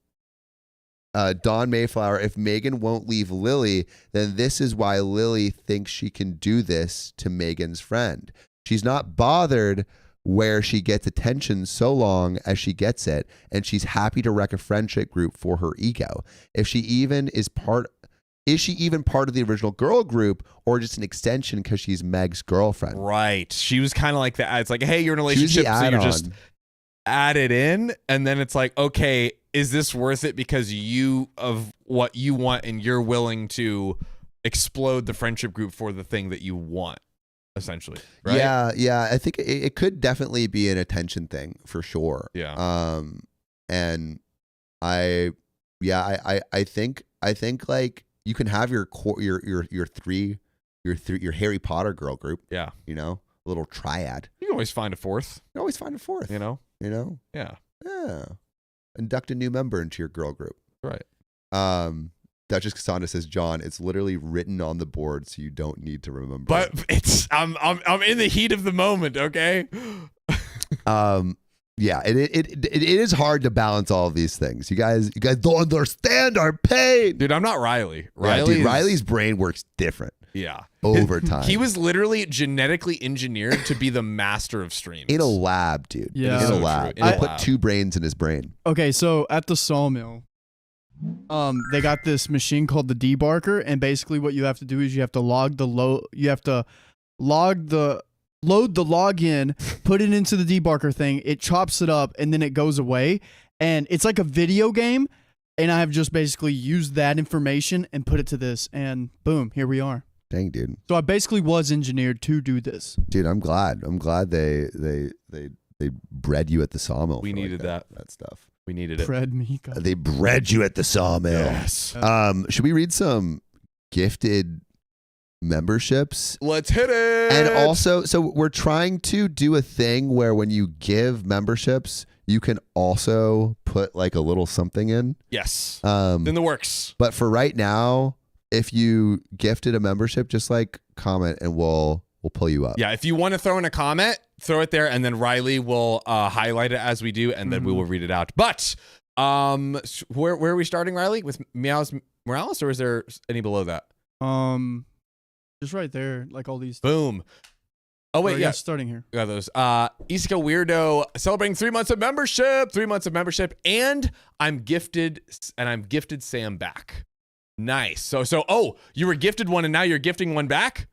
[SPEAKER 1] Mayflower, if Megan won't leave Lily, then this is why Lily thinks she can do this to Megan's friend. She's not bothered where she gets attention so long as she gets it, and she's happy to wreck a friendship group for her ego. If she even is she even part of the original girl group, or just an extension because she's Meg's girlfriend?
[SPEAKER 2] Right. She was kind of like that. It's like, hey, you're in a
[SPEAKER 1] She was the
[SPEAKER 2] relationship, so you're just
[SPEAKER 1] add-on.
[SPEAKER 2] added in, and then it's like, okay, is this worth it because you of what you want and you're willing to explode the friendship group for the thing that you want, essentially, right?
[SPEAKER 1] Yeah. I think it could definitely be an attention thing for sure.
[SPEAKER 2] Yeah.
[SPEAKER 1] And I think like you can have your Harry Potter girl group.
[SPEAKER 2] Yeah.
[SPEAKER 1] You know, a little triad.
[SPEAKER 2] You can always find a fourth,
[SPEAKER 1] You can always find a fourth.
[SPEAKER 2] you know?
[SPEAKER 1] Yeah.
[SPEAKER 2] Yeah.
[SPEAKER 1] Induct a new member into your girl group.
[SPEAKER 2] Right.
[SPEAKER 1] Duchess Cassandra says, John, it's literally written on the board, so you don't need to remember.
[SPEAKER 2] But it's I'm in the heat of the moment, okay?
[SPEAKER 1] Yeah, it is hard to balance all of these things. You guys don't understand our pain.
[SPEAKER 2] Dude, I'm not Riley.
[SPEAKER 1] Riley's brain works different
[SPEAKER 2] yeah.
[SPEAKER 1] over time.
[SPEAKER 2] He was literally genetically engineered to be the master of streams.
[SPEAKER 1] in a lab, dude.
[SPEAKER 3] Yeah.
[SPEAKER 1] In a
[SPEAKER 2] So
[SPEAKER 1] lab.
[SPEAKER 2] true. In
[SPEAKER 1] They
[SPEAKER 2] a
[SPEAKER 1] put
[SPEAKER 2] lab.
[SPEAKER 1] 2 brains in his brain.
[SPEAKER 3] Okay, so at the sawmill, they got this machine called the debarker, and basically what you have to do is you have to load the log in, put it into the debarker thing, it chops it up, and then it goes away. And it's like a video game, and I have just basically used that information and put it to this, and boom, here we are.
[SPEAKER 1] Dang, dude.
[SPEAKER 3] So I basically was engineered to do this.
[SPEAKER 1] Dude, I'm glad. I'm glad they bred you at the sawmill.
[SPEAKER 2] We
[SPEAKER 1] for like
[SPEAKER 2] needed that.
[SPEAKER 1] stuff.
[SPEAKER 2] We needed it.
[SPEAKER 3] Fred Mika.
[SPEAKER 1] They bred you at the sawmill.
[SPEAKER 2] Yes.
[SPEAKER 1] Should we read some gifted memberships?
[SPEAKER 2] Let's hit it.
[SPEAKER 1] And also, so we're trying to do a thing where when you give memberships, you can also put like a little something in.
[SPEAKER 2] Yes.
[SPEAKER 1] Um,
[SPEAKER 2] In the works.
[SPEAKER 1] but for right now, if you gifted a membership, just like comment and we'll pull you up.
[SPEAKER 2] Yeah, if you want to throw in a comment, throw it there, and then Riley will highlight it as we do, and then we will read it out. But where are we starting, Riley? With Meows Morales, or is there any below that?
[SPEAKER 3] Just right there, like all these.
[SPEAKER 2] Boom. Oh wait,
[SPEAKER 3] Or,
[SPEAKER 2] yeah.
[SPEAKER 3] starting here.
[SPEAKER 2] We got those. Isika Weirdo celebrating 3 months of membership. 3 months of membership, and I'm gifted Sam back. Nice. So oh, you were gifted one, and now you're gifting one back,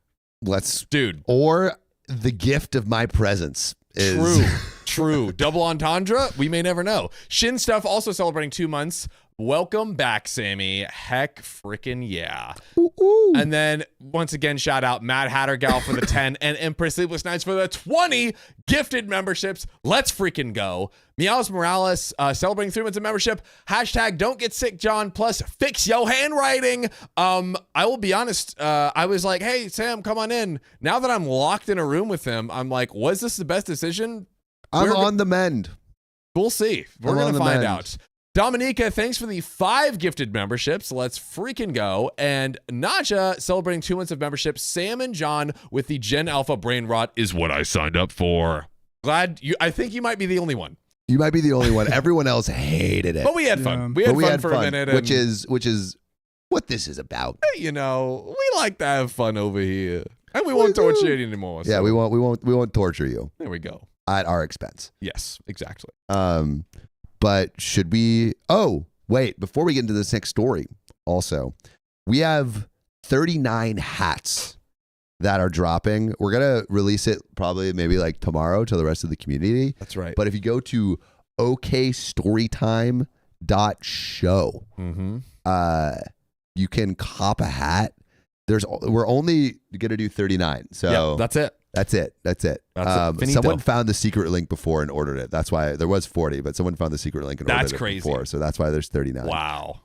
[SPEAKER 2] dude.
[SPEAKER 1] Or the gift of my presence is
[SPEAKER 2] True. Double entendre. We may never know. Shin Stuff also celebrating 2 months. Welcome back, Sammy. Heck freaking yeah.
[SPEAKER 1] Ooh, ooh.
[SPEAKER 2] And then once again, shout out Mad Hatter Gal for the 10 and Empress Sleepless Nights for the 20 gifted memberships. Let's freaking go. Meows Morales celebrating 3 months of membership. Hashtag don't get sick, John. Plus fix yo handwriting. I will be honest. I was like, hey, Sam, come on in. Now that I'm locked in a room with him, I'm like, was this the best decision?
[SPEAKER 1] I'm on the mend.
[SPEAKER 2] We'll see. We're
[SPEAKER 1] I'm
[SPEAKER 2] going
[SPEAKER 1] on
[SPEAKER 2] to
[SPEAKER 1] the
[SPEAKER 2] find
[SPEAKER 1] mend.
[SPEAKER 2] out. Dominica, thanks for the 5 gifted memberships. Let's freaking go. And Naja, celebrating 2 months of membership. Sam and John with the Gen Alpha brain rot is what I signed up for. Glad you. I think you might be the only one.
[SPEAKER 1] You might be the only one. Everyone else hated it.
[SPEAKER 2] But we had fun.
[SPEAKER 3] Yeah.
[SPEAKER 2] We had fun for a minute.
[SPEAKER 1] which is what this is about.
[SPEAKER 2] You know, we like to have fun over here. And we won't torture you anymore.
[SPEAKER 1] Yeah,
[SPEAKER 2] so
[SPEAKER 1] we won't torture you
[SPEAKER 2] There we go.
[SPEAKER 1] at our expense.
[SPEAKER 2] Yes, exactly.
[SPEAKER 1] But should we? Oh, wait! Before we get into this next story, also, we have 39 hats that are dropping. We're gonna release it probably maybe like tomorrow to the rest of the community.
[SPEAKER 2] That's right.
[SPEAKER 1] But if you go to okstorytime.show, you can cop a hat. We're only gonna do 39. So
[SPEAKER 2] That's it.
[SPEAKER 1] That's it.
[SPEAKER 2] That's it. Finito.
[SPEAKER 1] Someone found the secret link before and ordered it. That's why there was 40, but someone found the secret link and
[SPEAKER 2] That's
[SPEAKER 1] ordered
[SPEAKER 2] crazy.
[SPEAKER 1] it before. So that's why there's 39.
[SPEAKER 2] Wow.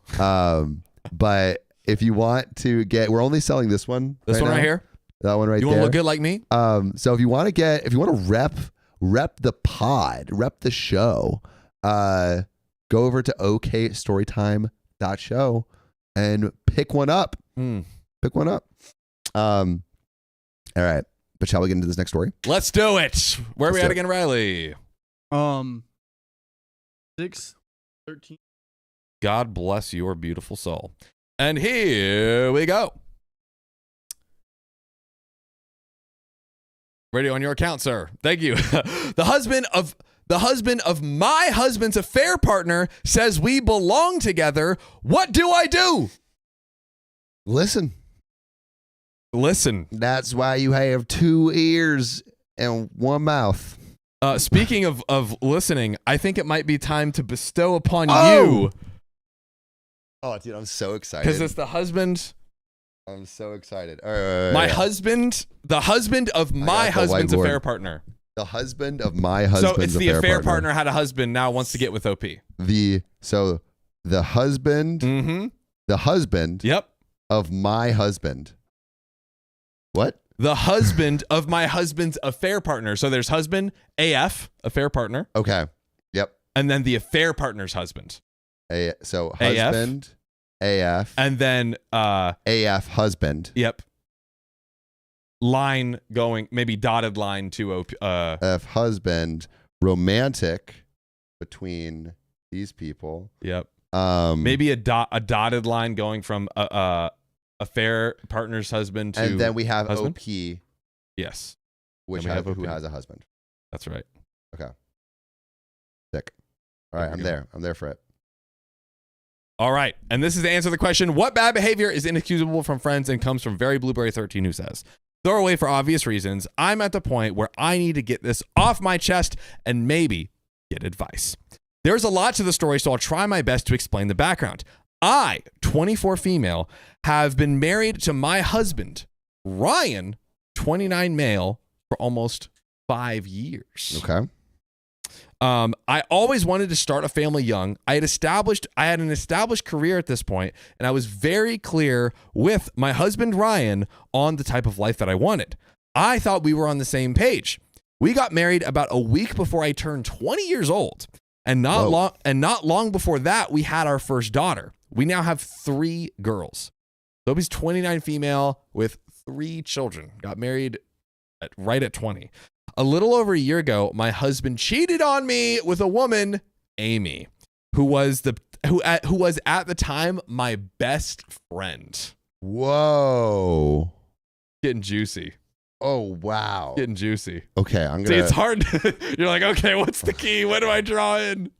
[SPEAKER 1] But if you want to we're only selling this one.
[SPEAKER 2] This one
[SPEAKER 1] now.
[SPEAKER 2] right here.
[SPEAKER 1] That one right
[SPEAKER 2] You
[SPEAKER 1] there.
[SPEAKER 2] want to look good like me?
[SPEAKER 1] So if you want to rep the pod, rep the show, go over to okstorytime.show and pick one up. Pick one up. All right. But shall we get into this next story?
[SPEAKER 2] Let's do it. Where are we at again, Riley?
[SPEAKER 3] 6:13.
[SPEAKER 2] God bless your beautiful soul. And here we go. Ready on your account, sir. Thank you. The husband of my husband's affair partner says we belong together. What do I do?
[SPEAKER 1] Listen.
[SPEAKER 2] Listen.
[SPEAKER 1] That's why you have 2 ears and 1 mouth.
[SPEAKER 2] Speaking of listening, I think it might be time to bestow upon
[SPEAKER 1] Oh!
[SPEAKER 2] you.
[SPEAKER 1] Oh, dude, I'm so excited.
[SPEAKER 2] Because it's the husband.
[SPEAKER 1] I'm so excited. All right,
[SPEAKER 2] My husband, the husband of my
[SPEAKER 1] got the
[SPEAKER 2] husband's
[SPEAKER 1] whiteboard.
[SPEAKER 2] affair partner.
[SPEAKER 1] The husband of my husband's
[SPEAKER 2] So it's the affair partner
[SPEAKER 1] partner
[SPEAKER 2] had a husband, now wants to get with OP.
[SPEAKER 1] The husband,
[SPEAKER 2] Mm-hmm.
[SPEAKER 1] the husband
[SPEAKER 2] Yep.
[SPEAKER 1] of my husband. What?
[SPEAKER 2] The husband of my husband's affair partner. So there's husband, AF, affair partner,
[SPEAKER 1] Okay. Yep.
[SPEAKER 2] and then the affair partner's husband.
[SPEAKER 1] So husband, AF,
[SPEAKER 2] And then,
[SPEAKER 1] AF husband,
[SPEAKER 2] yep. Line going, maybe dotted line to OP.
[SPEAKER 1] F husband, romantic between these people.
[SPEAKER 2] Yep. Maybe a dotted line going from affair partner's husband to.
[SPEAKER 1] And then we have
[SPEAKER 2] husband?
[SPEAKER 1] OP,
[SPEAKER 2] Yes,
[SPEAKER 1] which
[SPEAKER 2] Then we
[SPEAKER 1] has,
[SPEAKER 2] have
[SPEAKER 1] who
[SPEAKER 2] OP.
[SPEAKER 1] has a husband.
[SPEAKER 2] that's right.
[SPEAKER 1] Sick. All right,
[SPEAKER 2] There we
[SPEAKER 1] I'm
[SPEAKER 2] go.
[SPEAKER 1] there. I'm there for it.
[SPEAKER 2] All right. And this is the answer to the question, what bad behavior is inexcusable from friends and comes from Very Blueberry 13, who says, throw away for obvious reasons. I'm at the point where I need to get this off my chest and maybe get advice. There's a lot to the story, so I'll try my best to explain the background. I, 24 female, have been married to my husband, Ryan, 29 male, for almost 5 years.
[SPEAKER 1] Okay.
[SPEAKER 2] I always wanted to start a family young. I had an established career at this point, and I was very clear with my husband Ryan on the type of life that I wanted. I thought we were on the same page. We got married about a week before I turned 20 years old, and not long before that, we had our first daughter. We now have 3 girls. Sophie's 29 female with 3 children. Got married right at 20. A little over a year ago, my husband cheated on me with a woman, Amy, who was at the time my best friend.
[SPEAKER 1] Whoa.
[SPEAKER 2] Getting juicy.
[SPEAKER 1] Oh, wow.
[SPEAKER 2] Getting juicy.
[SPEAKER 1] Okay, I'm
[SPEAKER 2] See,
[SPEAKER 1] going
[SPEAKER 2] it's hard. You're like, okay, what's the key? What do I draw in?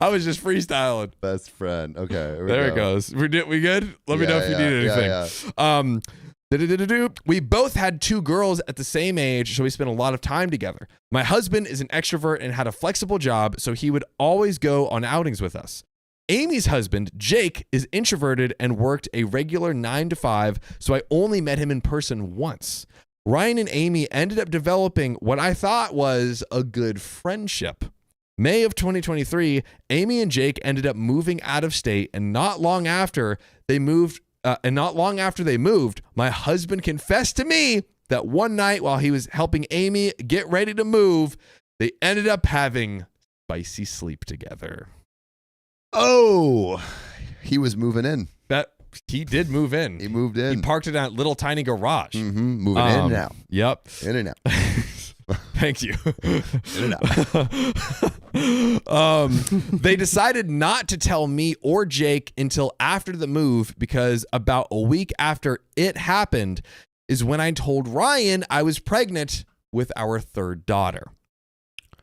[SPEAKER 2] I was just freestyling.
[SPEAKER 1] best friend. Okay.
[SPEAKER 2] There it goes. We good? Let me know if you need anything.
[SPEAKER 1] Yeah.
[SPEAKER 2] We both had 2 girls at the same age, so we spent a lot of time together. My husband is an extrovert and had a flexible job, so he would always go on outings with us. Amy's husband, Jake, is introverted and worked a regular 9 to 5, so I only met him in person once. Ryan and Amy ended up developing what I thought was a good friendship. May of 2023, Amy and Jake ended up moving out of state, and not long after they moved, my husband confessed to me that one night while he was helping Amy get ready to move, they ended up having spicy sleep together.
[SPEAKER 1] Oh, he was moving in.
[SPEAKER 2] That he did move in.
[SPEAKER 1] He moved in.
[SPEAKER 2] He parked it in that little tiny garage.
[SPEAKER 1] Mm-hmm. Moving in and out.
[SPEAKER 2] Yep.
[SPEAKER 1] In and out.
[SPEAKER 2] Thank you.
[SPEAKER 1] In and out.
[SPEAKER 2] They decided not to tell me or Jake until after the move, because about a week after it happened is when I told Ryan I was pregnant with our third daughter.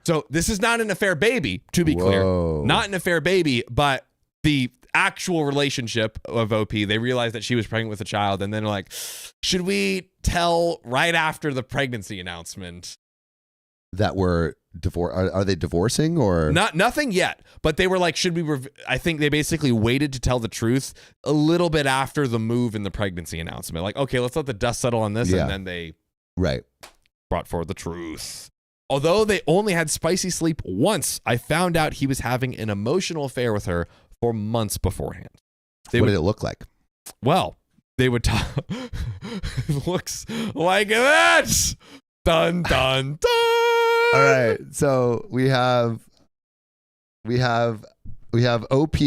[SPEAKER 2] So this is not an affair baby, to be clear. Not an affair baby, but the actual relationship of OP. They realized that she was pregnant with a child, and then they're like, should we tell right after the pregnancy announcement
[SPEAKER 1] that we're are they divorcing or
[SPEAKER 2] nothing yet? But they were like, should we? I think they basically waited to tell the truth a little bit after the move and the pregnancy announcement. Like, okay, let's let the dust settle on this, and then they brought forward the truth. Although they only had spicy sleep once, I found out he was having an emotional affair with her for months beforehand.
[SPEAKER 1] What did it look like?
[SPEAKER 2] Well, they would talk. Looks like this. Dun dun dun.
[SPEAKER 1] All right, so we have OP.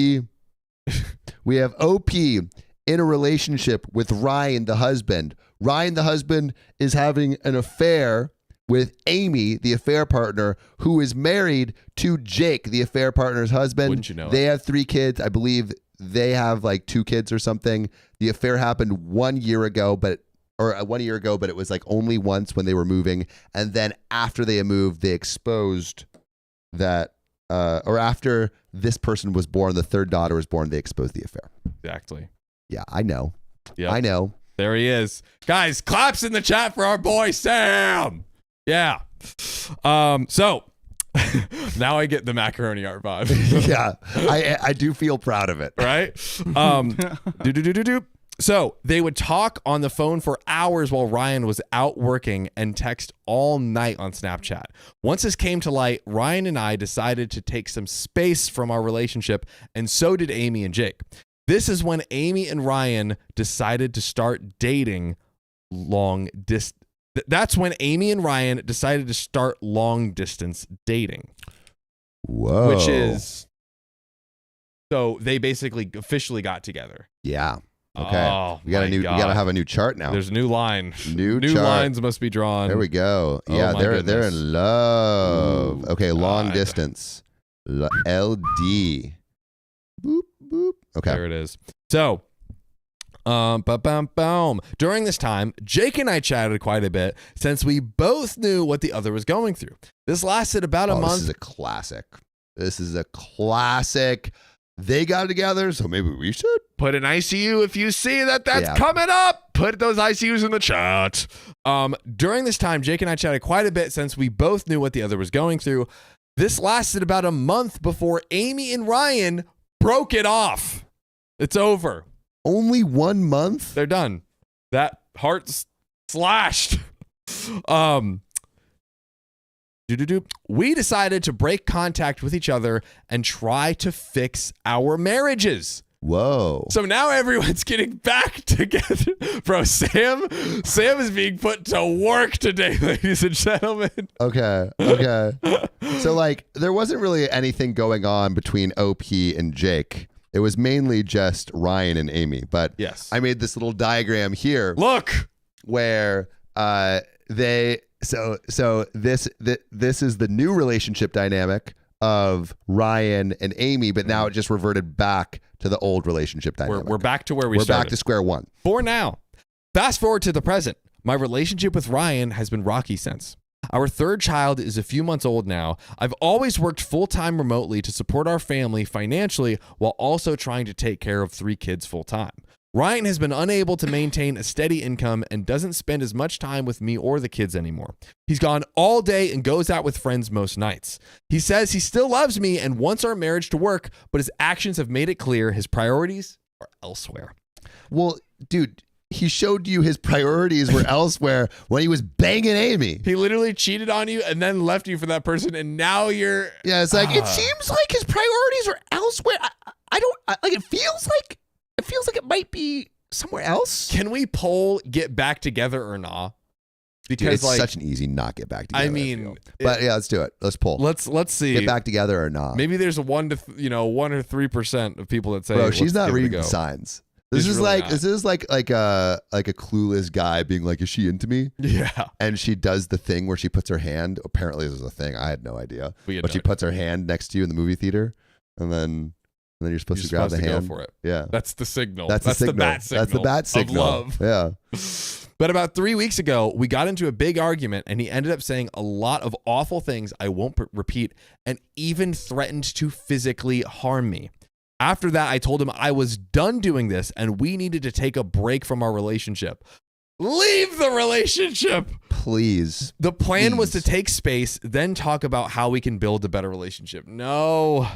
[SPEAKER 1] We have OP in a relationship with Ryan, the husband. Ryan, the husband, is having an affair with Amy, the affair partner, who is married to Jake, the affair partner's husband.
[SPEAKER 2] Wouldn't you know
[SPEAKER 1] They have 3 kids. I believe they have like 2 kids or something. The affair happened 1 year ago, but it was like only once when they were moving. And then after they had moved, they exposed that, or after this person was born, the third daughter was born, they exposed the affair.
[SPEAKER 2] Exactly.
[SPEAKER 1] Yeah, I know.
[SPEAKER 2] Yeah,
[SPEAKER 1] I know.
[SPEAKER 2] There he is. Guys, claps in the chat for our boy Sam. Yeah. So now I get the macaroni art vibe.
[SPEAKER 1] Yeah. I do feel proud of it.
[SPEAKER 2] Right? So they would talk on the phone for hours while Ryan was out working and text all night on Snapchat. Once this came to light, Ryan and I decided to take some space from our relationship, and so did Amy and Jake. This is when Amy and Ryan decided to start dating long distance. That's when Amy and Ryan decided to start long distance dating.
[SPEAKER 1] Whoa.
[SPEAKER 2] Which is, so they basically officially got together.
[SPEAKER 1] Yeah. Okay.
[SPEAKER 2] Oh,
[SPEAKER 1] we gotta have a new chart now.
[SPEAKER 2] There's a new line.
[SPEAKER 1] New chart.
[SPEAKER 2] Lines must be drawn.
[SPEAKER 1] There we go.
[SPEAKER 2] Oh,
[SPEAKER 1] yeah,
[SPEAKER 2] my
[SPEAKER 1] they're
[SPEAKER 2] goodness.
[SPEAKER 1] in love.
[SPEAKER 2] Ooh,
[SPEAKER 1] okay, long
[SPEAKER 2] God.
[SPEAKER 1] distance. LD. Boop boop. Okay.
[SPEAKER 2] There it is. So, boom. During this time, Jake and I chatted quite a bit since we both knew what the other was going through. This lasted about a month.
[SPEAKER 1] This is a classic. They got together, so maybe we should.
[SPEAKER 2] Put an ICU if you see that's coming up. Put those ICUs in the chat. During this time, Jake and I chatted quite a bit since we both knew what the other was going through. This lasted about a month before Amy and Ryan broke it off. It's over.
[SPEAKER 1] Only 1 month?
[SPEAKER 2] They're done. That heart's slashed. We decided to break contact with each other and try to fix our marriages.
[SPEAKER 1] Whoa.
[SPEAKER 2] So now everyone's getting back together. Bro, Sam is being put to work today, ladies and gentlemen.
[SPEAKER 1] Okay. So like there wasn't really anything going on between OP and Jake. It was mainly just Ryan and Amy. But
[SPEAKER 2] yes,
[SPEAKER 1] I made this little diagram here.
[SPEAKER 2] Look,
[SPEAKER 1] where this is the new relationship dynamic of Ryan and Amy, but now it just reverted back to the old relationship dynamic.
[SPEAKER 2] We're back to where we started.
[SPEAKER 1] We're back to square one.
[SPEAKER 2] For now. Fast forward to the present. My relationship with Ryan has been rocky since. Our third child is a few months old now. I've always worked full-time remotely to support our family financially while also trying to take care of 3 kids full-time. Ryan has been unable to maintain a steady income and doesn't spend as much time with me or the kids anymore. He's gone all day and goes out with friends most nights. He says he still loves me and wants our marriage to work, but his actions have made it clear his priorities are elsewhere.
[SPEAKER 1] Well, dude, he showed you his priorities were elsewhere when he was banging Amy.
[SPEAKER 2] He literally cheated on you and then left you for that person, and now you're...
[SPEAKER 1] Yeah, it's like, it seems like his priorities are elsewhere. It feels like it might be somewhere else.
[SPEAKER 2] Can we poll get back together or not? because
[SPEAKER 1] Dude, it's
[SPEAKER 2] like
[SPEAKER 1] such an easy not get back together.
[SPEAKER 2] I mean,
[SPEAKER 1] but yeah, let's do it. Let's pull.
[SPEAKER 2] let's see.
[SPEAKER 1] Get back together or not.
[SPEAKER 2] Maybe there's a 1 or 3% of people that say,
[SPEAKER 1] Bro, she's
[SPEAKER 2] "Let's
[SPEAKER 1] not
[SPEAKER 2] give it a
[SPEAKER 1] reading
[SPEAKER 2] go."
[SPEAKER 1] signs.
[SPEAKER 2] She's
[SPEAKER 1] This is
[SPEAKER 2] really
[SPEAKER 1] like
[SPEAKER 2] not.
[SPEAKER 1] this is like a clueless guy being like, "Is she into me?"
[SPEAKER 2] Yeah,
[SPEAKER 1] And she does the thing where she puts her hand. Apparently, this is a thing. I had no idea.
[SPEAKER 2] We had
[SPEAKER 1] But
[SPEAKER 2] no
[SPEAKER 1] she puts her hand next to you in the movie theater, and then you're supposed to grab the hand.
[SPEAKER 2] go for it.
[SPEAKER 1] Yeah,
[SPEAKER 2] That's the signal.
[SPEAKER 1] that's the signal.
[SPEAKER 2] bat signal.
[SPEAKER 1] That's the bat signal.
[SPEAKER 2] Of love.
[SPEAKER 1] Yeah.
[SPEAKER 2] But about 3 weeks ago, we got into a big argument, and he ended up saying a lot of awful things I won't repeat, and even threatened to physically harm me. After that, I told him I was done doing this, and we needed to take a break from our relationship. Leave the relationship.
[SPEAKER 1] Please.
[SPEAKER 2] The plan was to
[SPEAKER 1] Please.
[SPEAKER 2] take space, then talk about how we can build a better relationship. No.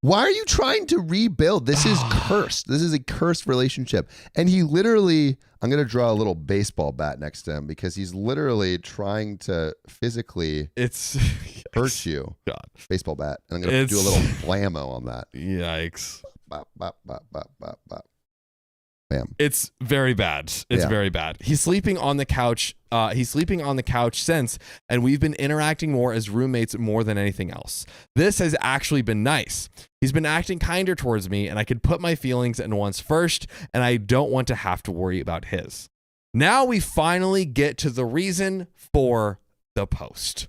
[SPEAKER 1] Why are you trying to rebuild? This is cursed. This is a cursed relationship. And he literally, I'm going to draw a little baseball bat next to him because he's literally trying to physically
[SPEAKER 2] It's
[SPEAKER 1] hurt you.
[SPEAKER 2] God.
[SPEAKER 1] Baseball bat. And I'm going to do a little blammo on that.
[SPEAKER 2] Yikes.
[SPEAKER 1] Bop, bop, bop, bop, bop, bop. Bam.
[SPEAKER 2] It's very bad. It's
[SPEAKER 1] Yeah.
[SPEAKER 2] very bad. He's sleeping on the couch. He's sleeping on the couch since, and we've been interacting more as roommates more than anything else. This has actually been nice. He's been acting kinder towards me, and I could put my feelings in once first, and I don't want to have to worry about his. Now we finally get to the reason for the post.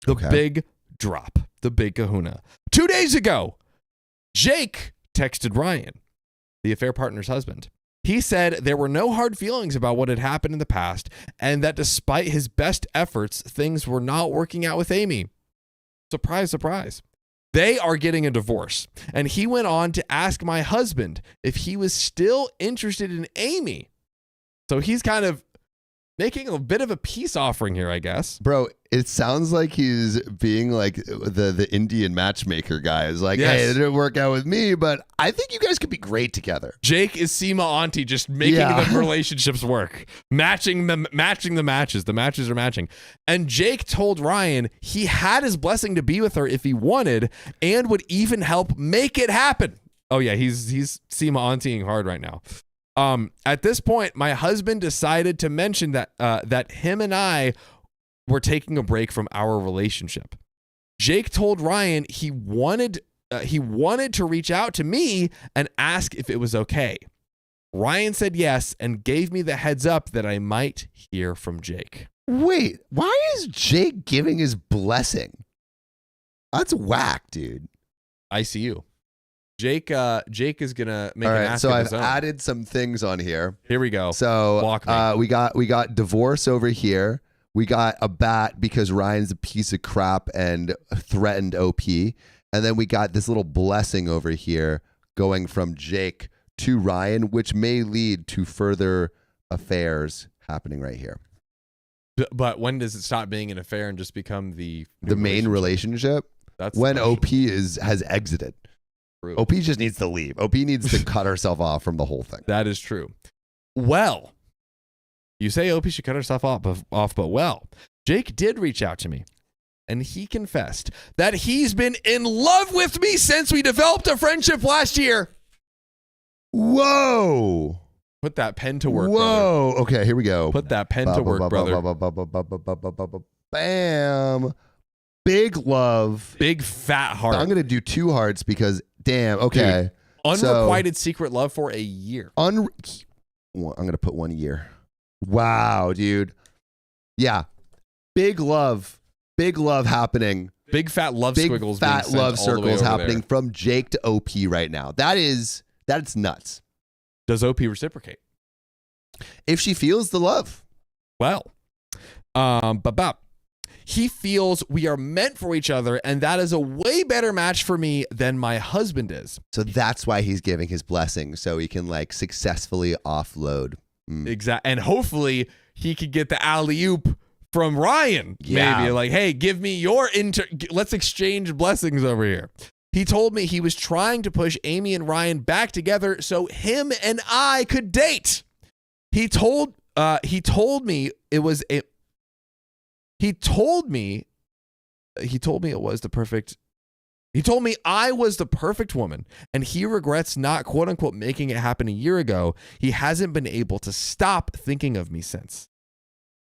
[SPEAKER 2] The
[SPEAKER 1] Okay.
[SPEAKER 2] big drop. The big kahuna. 2 days ago, Jake texted Ryan, the affair partner's husband. He said there were no hard feelings about what had happened in the past, and that despite his best efforts, things were not working out with Amy. Surprise, surprise. They are getting a divorce, and he went on to ask my husband if he was still interested in Amy. So he's kind of making a bit of a peace offering here, I guess.
[SPEAKER 1] Bro, it sounds like he's being like the Indian matchmaker guy. Is like,
[SPEAKER 2] Yes.
[SPEAKER 1] hey, it didn't work out with me, but I think you guys could be great together.
[SPEAKER 2] Jake is Seema Auntie, just making the relationships work, matching the matches. The matches are matching. And Jake told Ryan he had his blessing to be with her if he wanted, and would even help make it happen. Oh yeah, he's Seema Auntieing hard right now. At this point, my husband decided to mention that him and I were taking a break from our relationship. Jake told Ryan he wanted to reach out to me and ask if it was okay. Ryan said yes and gave me the heads up that I might hear from Jake.
[SPEAKER 1] Wait, why is Jake giving his blessing? That's whack, dude.
[SPEAKER 2] ICU. Jake is gonna make
[SPEAKER 1] All
[SPEAKER 2] an
[SPEAKER 1] right,
[SPEAKER 2] ask
[SPEAKER 1] so
[SPEAKER 2] of
[SPEAKER 1] I've
[SPEAKER 2] his own.
[SPEAKER 1] added some things on here.
[SPEAKER 2] Here we go.
[SPEAKER 1] So
[SPEAKER 2] Walk me.
[SPEAKER 1] we got divorce over here. We got a bat because Ryan's a piece of crap and threatened OP. And then we got this little blessing over here going from Jake to Ryan, which may lead to further affairs happening right here.
[SPEAKER 2] But when does it stop being an affair and just become the
[SPEAKER 1] Main relationship
[SPEAKER 2] That's
[SPEAKER 1] when
[SPEAKER 2] the
[SPEAKER 1] OP has exited.
[SPEAKER 2] True.
[SPEAKER 1] OP just needs to leave. OP needs to cut herself off from the whole thing.
[SPEAKER 2] That is true. Well, you say OP should cut herself off, but well, Jake did reach out to me, and he confessed that he's been in love with me since we developed a friendship last year.
[SPEAKER 1] Whoa.
[SPEAKER 2] Put that pen to work, brother.
[SPEAKER 1] Whoa. Okay, here we go.
[SPEAKER 2] Put that pen to work, brother.
[SPEAKER 1] Bam. Big love.
[SPEAKER 2] Big fat heart.
[SPEAKER 1] I'm going to do 2 hearts because, damn, okay.
[SPEAKER 2] Unrequited secret love for a year.
[SPEAKER 1] I'm going to put 1 year. Wow, dude. Yeah. Big love happening.
[SPEAKER 2] Big fat love
[SPEAKER 1] Big
[SPEAKER 2] squiggles.
[SPEAKER 1] fat
[SPEAKER 2] being
[SPEAKER 1] love
[SPEAKER 2] sent all the way
[SPEAKER 1] circles
[SPEAKER 2] over
[SPEAKER 1] happening
[SPEAKER 2] there.
[SPEAKER 1] from Jake to OP right now. That's nuts.
[SPEAKER 2] Does OP reciprocate?
[SPEAKER 1] If she feels the love.
[SPEAKER 2] Well, he feels we are meant for each other, and that is a way better match for me than my husband is.
[SPEAKER 1] So that's why he's giving his blessing, so he can like successfully offload.
[SPEAKER 2] Exactly. And hopefully he could get the alley-oop from Ryan.
[SPEAKER 1] Yeah.
[SPEAKER 2] Maybe like, hey, give me your let's exchange blessings over here. He told me he was trying to push Amy and Ryan back together so him and I could date. He told me it was a He told me it was the perfect. He told me I was the perfect woman, and he regrets not, quote unquote, making it happen a year ago. He hasn't been able to stop thinking of me since.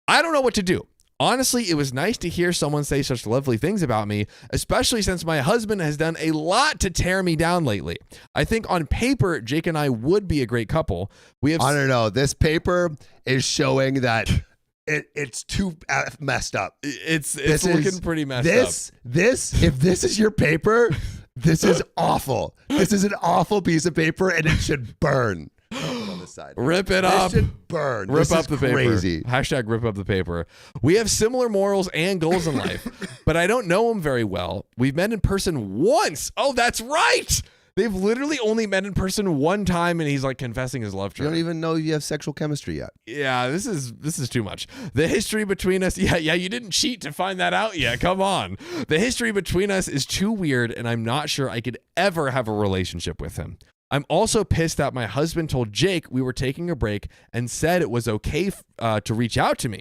[SPEAKER 2] I don't know what to do. Honestly, it was nice to hear someone say such lovely things about me, especially since my husband has done a lot to tear me down lately. I think on paper, Jake and I would be a great couple. We have.
[SPEAKER 1] I don't know. This paper is showing that it's too messed up.
[SPEAKER 2] It's looking pretty messed up.
[SPEAKER 1] If this is your paper, this is awful. This is an awful piece of paper, and it should burn. On the side.
[SPEAKER 2] Rip it up.
[SPEAKER 1] This should burn.
[SPEAKER 2] Rip
[SPEAKER 1] this
[SPEAKER 2] up
[SPEAKER 1] is
[SPEAKER 2] the paper.
[SPEAKER 1] crazy.
[SPEAKER 2] Hashtag rip up the paper. We have similar morals and goals in life, but I don't know him very well. We've met in person once. Oh, that's right. They've literally only met in person one time, and he's like confessing his love to
[SPEAKER 1] You
[SPEAKER 2] her.
[SPEAKER 1] don't even know you have sexual chemistry yet.
[SPEAKER 2] Yeah, this is too much. The history between us, yeah, you didn't cheat to find that out yet. Come on. The history between us is too weird, and I'm not sure I could ever have a relationship with him. I'm also pissed that my husband told Jake we were taking a break and said it was okay to reach out to me.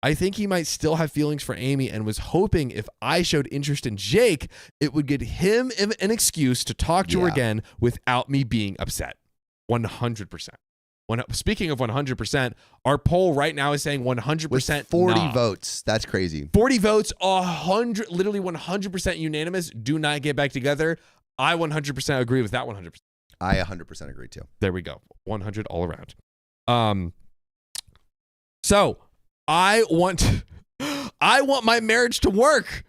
[SPEAKER 2] I think he might still have feelings for Amy and was hoping if I showed interest in Jake, it would get him an excuse to talk to her again without me being upset. 100%. Speaking of 100%, our poll right now is saying 100%.
[SPEAKER 1] With 40
[SPEAKER 2] nah.
[SPEAKER 1] votes. That's crazy.
[SPEAKER 2] 40 votes, 100, literally 100% unanimous. Do not get back together. I 100% agree with that 100%.
[SPEAKER 1] I 100% agree too.
[SPEAKER 2] There we go. 100 all around. So I want my marriage to work.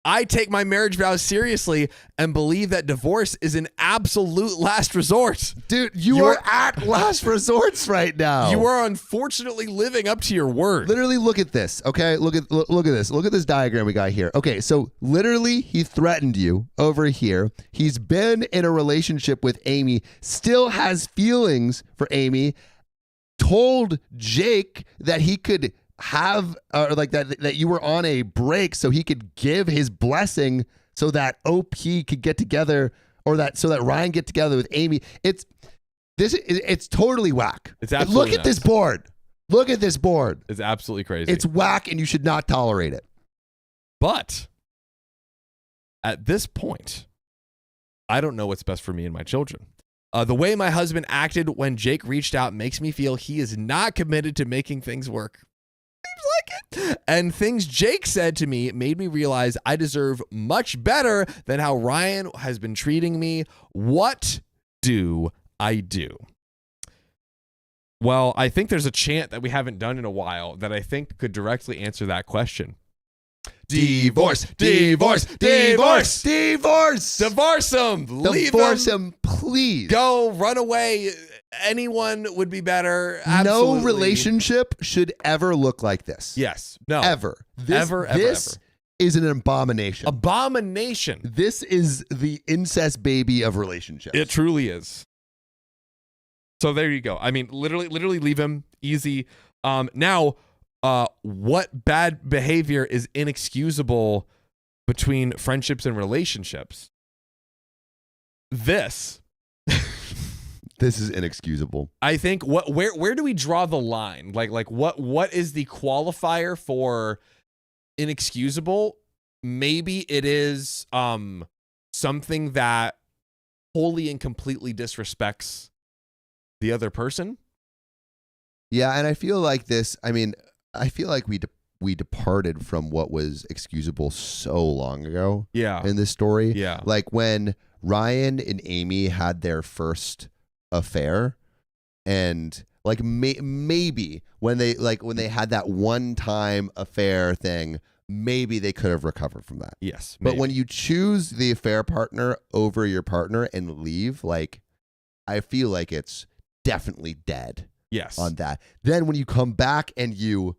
[SPEAKER 2] I take my marriage vows seriously and believe that divorce is an absolute last resort.
[SPEAKER 1] Dude, you are at last resorts right now.
[SPEAKER 2] You are unfortunately living up to your word.
[SPEAKER 1] Literally, look at this. Okay, look at this. Look at this diagram we got here. Okay, so literally, he threatened you over here. He's been in a relationship with Amy, still has feelings for Amy. Told Jake that he could have like that you were on a break so he could give his blessing so that OP could get together so that Ryan get together with Amy. It's totally whack.
[SPEAKER 2] It's absolutely
[SPEAKER 1] Look at this board. Look at this board.
[SPEAKER 2] It's absolutely crazy.
[SPEAKER 1] It's whack and you should not tolerate it.
[SPEAKER 2] But at this point, I don't know what's best for me and my children. The way my husband acted when Jake reached out makes me feel he is not committed to making things work. Seems like it. And things Jake said to me made me realize I deserve much better than how Ryan has been treating me. What do I do? Well, I think there's a chant that we haven't done in a while that I think could directly answer that question. Divorce, divorce, divorce,
[SPEAKER 1] divorce.
[SPEAKER 2] Divorce him. Leave
[SPEAKER 1] Divorce him, please.
[SPEAKER 2] Go, run away. Anyone would be better. Absolutely.
[SPEAKER 1] No relationship should ever look like this.
[SPEAKER 2] Yes. No.
[SPEAKER 1] Ever.
[SPEAKER 2] Ever.
[SPEAKER 1] This is an abomination.
[SPEAKER 2] Abomination.
[SPEAKER 1] This is the incest baby of relationships.
[SPEAKER 2] It truly is. So there you go. I mean, literally leave him. Easy. Now, what bad behavior is inexcusable between friendships and relationships? This
[SPEAKER 1] is inexcusable.
[SPEAKER 2] I think where do we draw the line? Like what is the qualifier for inexcusable? Maybe it is something that wholly and completely disrespects the other person.
[SPEAKER 1] Yeah, and I feel like we departed from what was excusable so long ago.
[SPEAKER 2] Yeah.
[SPEAKER 1] In this story.
[SPEAKER 2] Yeah.
[SPEAKER 1] Like when Ryan and Amy had their first affair, and like maybe when they had that one-time affair thing, maybe they could have recovered from that.
[SPEAKER 2] Yes.
[SPEAKER 1] But when you choose the affair partner over your partner and leave, like, I feel like it's definitely dead.
[SPEAKER 2] Yes.
[SPEAKER 1] On that. Then when you come back and you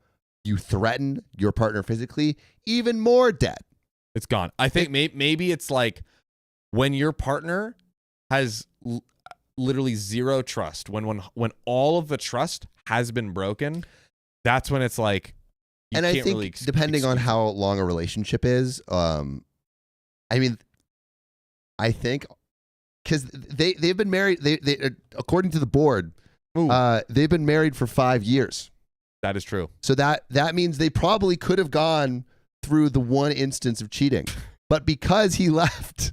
[SPEAKER 1] threaten your partner physically, even more dead.
[SPEAKER 2] It's gone. I think maybe it's like when your partner has literally zero trust, when all of the trust has been broken, that's when it's like you
[SPEAKER 1] and
[SPEAKER 2] can't
[SPEAKER 1] I think
[SPEAKER 2] really
[SPEAKER 1] depending on how long a relationship is, I mean, I think because they've been married, they according to the board, they've been married for 5 years.
[SPEAKER 2] That is true.
[SPEAKER 1] So that means they probably could have gone through the one instance of cheating, but because he left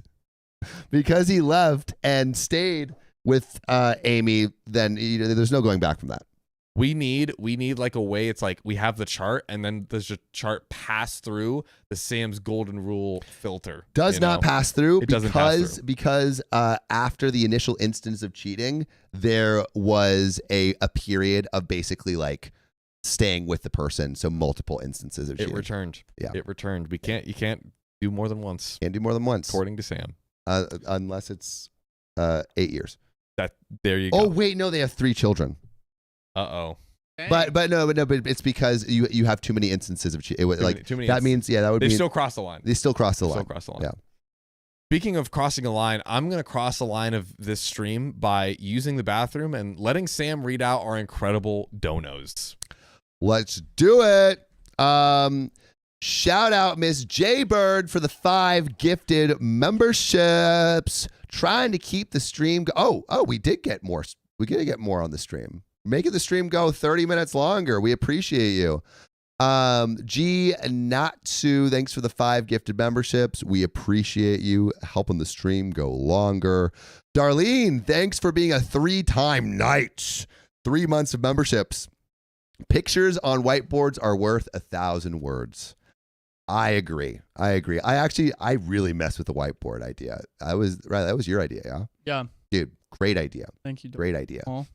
[SPEAKER 1] and stayed with Amy, then there's no going back from that.
[SPEAKER 2] We need like a way. It's like we have the chart, and then there's a chart pass through the Sam's golden rule filter.
[SPEAKER 1] Does not pass through.
[SPEAKER 2] It doesn't pass through.
[SPEAKER 1] Because after the initial instance of cheating, there was a period of basically like staying with the person. So multiple instances of cheating.
[SPEAKER 2] It returned.
[SPEAKER 1] Yeah,
[SPEAKER 2] it returned. You can't do more than once.
[SPEAKER 1] Can't do more than once,
[SPEAKER 2] according to Sam.
[SPEAKER 1] Unless it's 8 years.
[SPEAKER 2] There you go.
[SPEAKER 1] Oh wait, no, they have 3 children.
[SPEAKER 2] Uh-oh.
[SPEAKER 1] But it's because you have too many instances of cheating. Too many that means that would
[SPEAKER 2] they
[SPEAKER 1] mean
[SPEAKER 2] still cross the line.
[SPEAKER 1] They still cross the line.
[SPEAKER 2] Still cross the line.
[SPEAKER 1] Yeah.
[SPEAKER 2] Speaking of crossing a line, I'm gonna cross a line of this stream by using the bathroom and letting Sam read out our incredible donos.
[SPEAKER 1] Let's do it. Shout out Miss J Bird for the 5 gifted memberships. Trying to keep the stream. We did get more. We did get more on the stream. Making the stream go 30 minutes longer. We appreciate you. G Natsu, thanks for the 5 gifted memberships. We appreciate you helping the stream go longer. Darlene, thanks for being a 3-time knight. 3 months of memberships. Pictures on whiteboards are worth 1,000 words. I agree. I really mess with the whiteboard idea. That was your idea, yeah?
[SPEAKER 3] Yeah.
[SPEAKER 1] Dude, great idea.
[SPEAKER 3] Thank you.
[SPEAKER 1] Great idea.
[SPEAKER 3] Aww.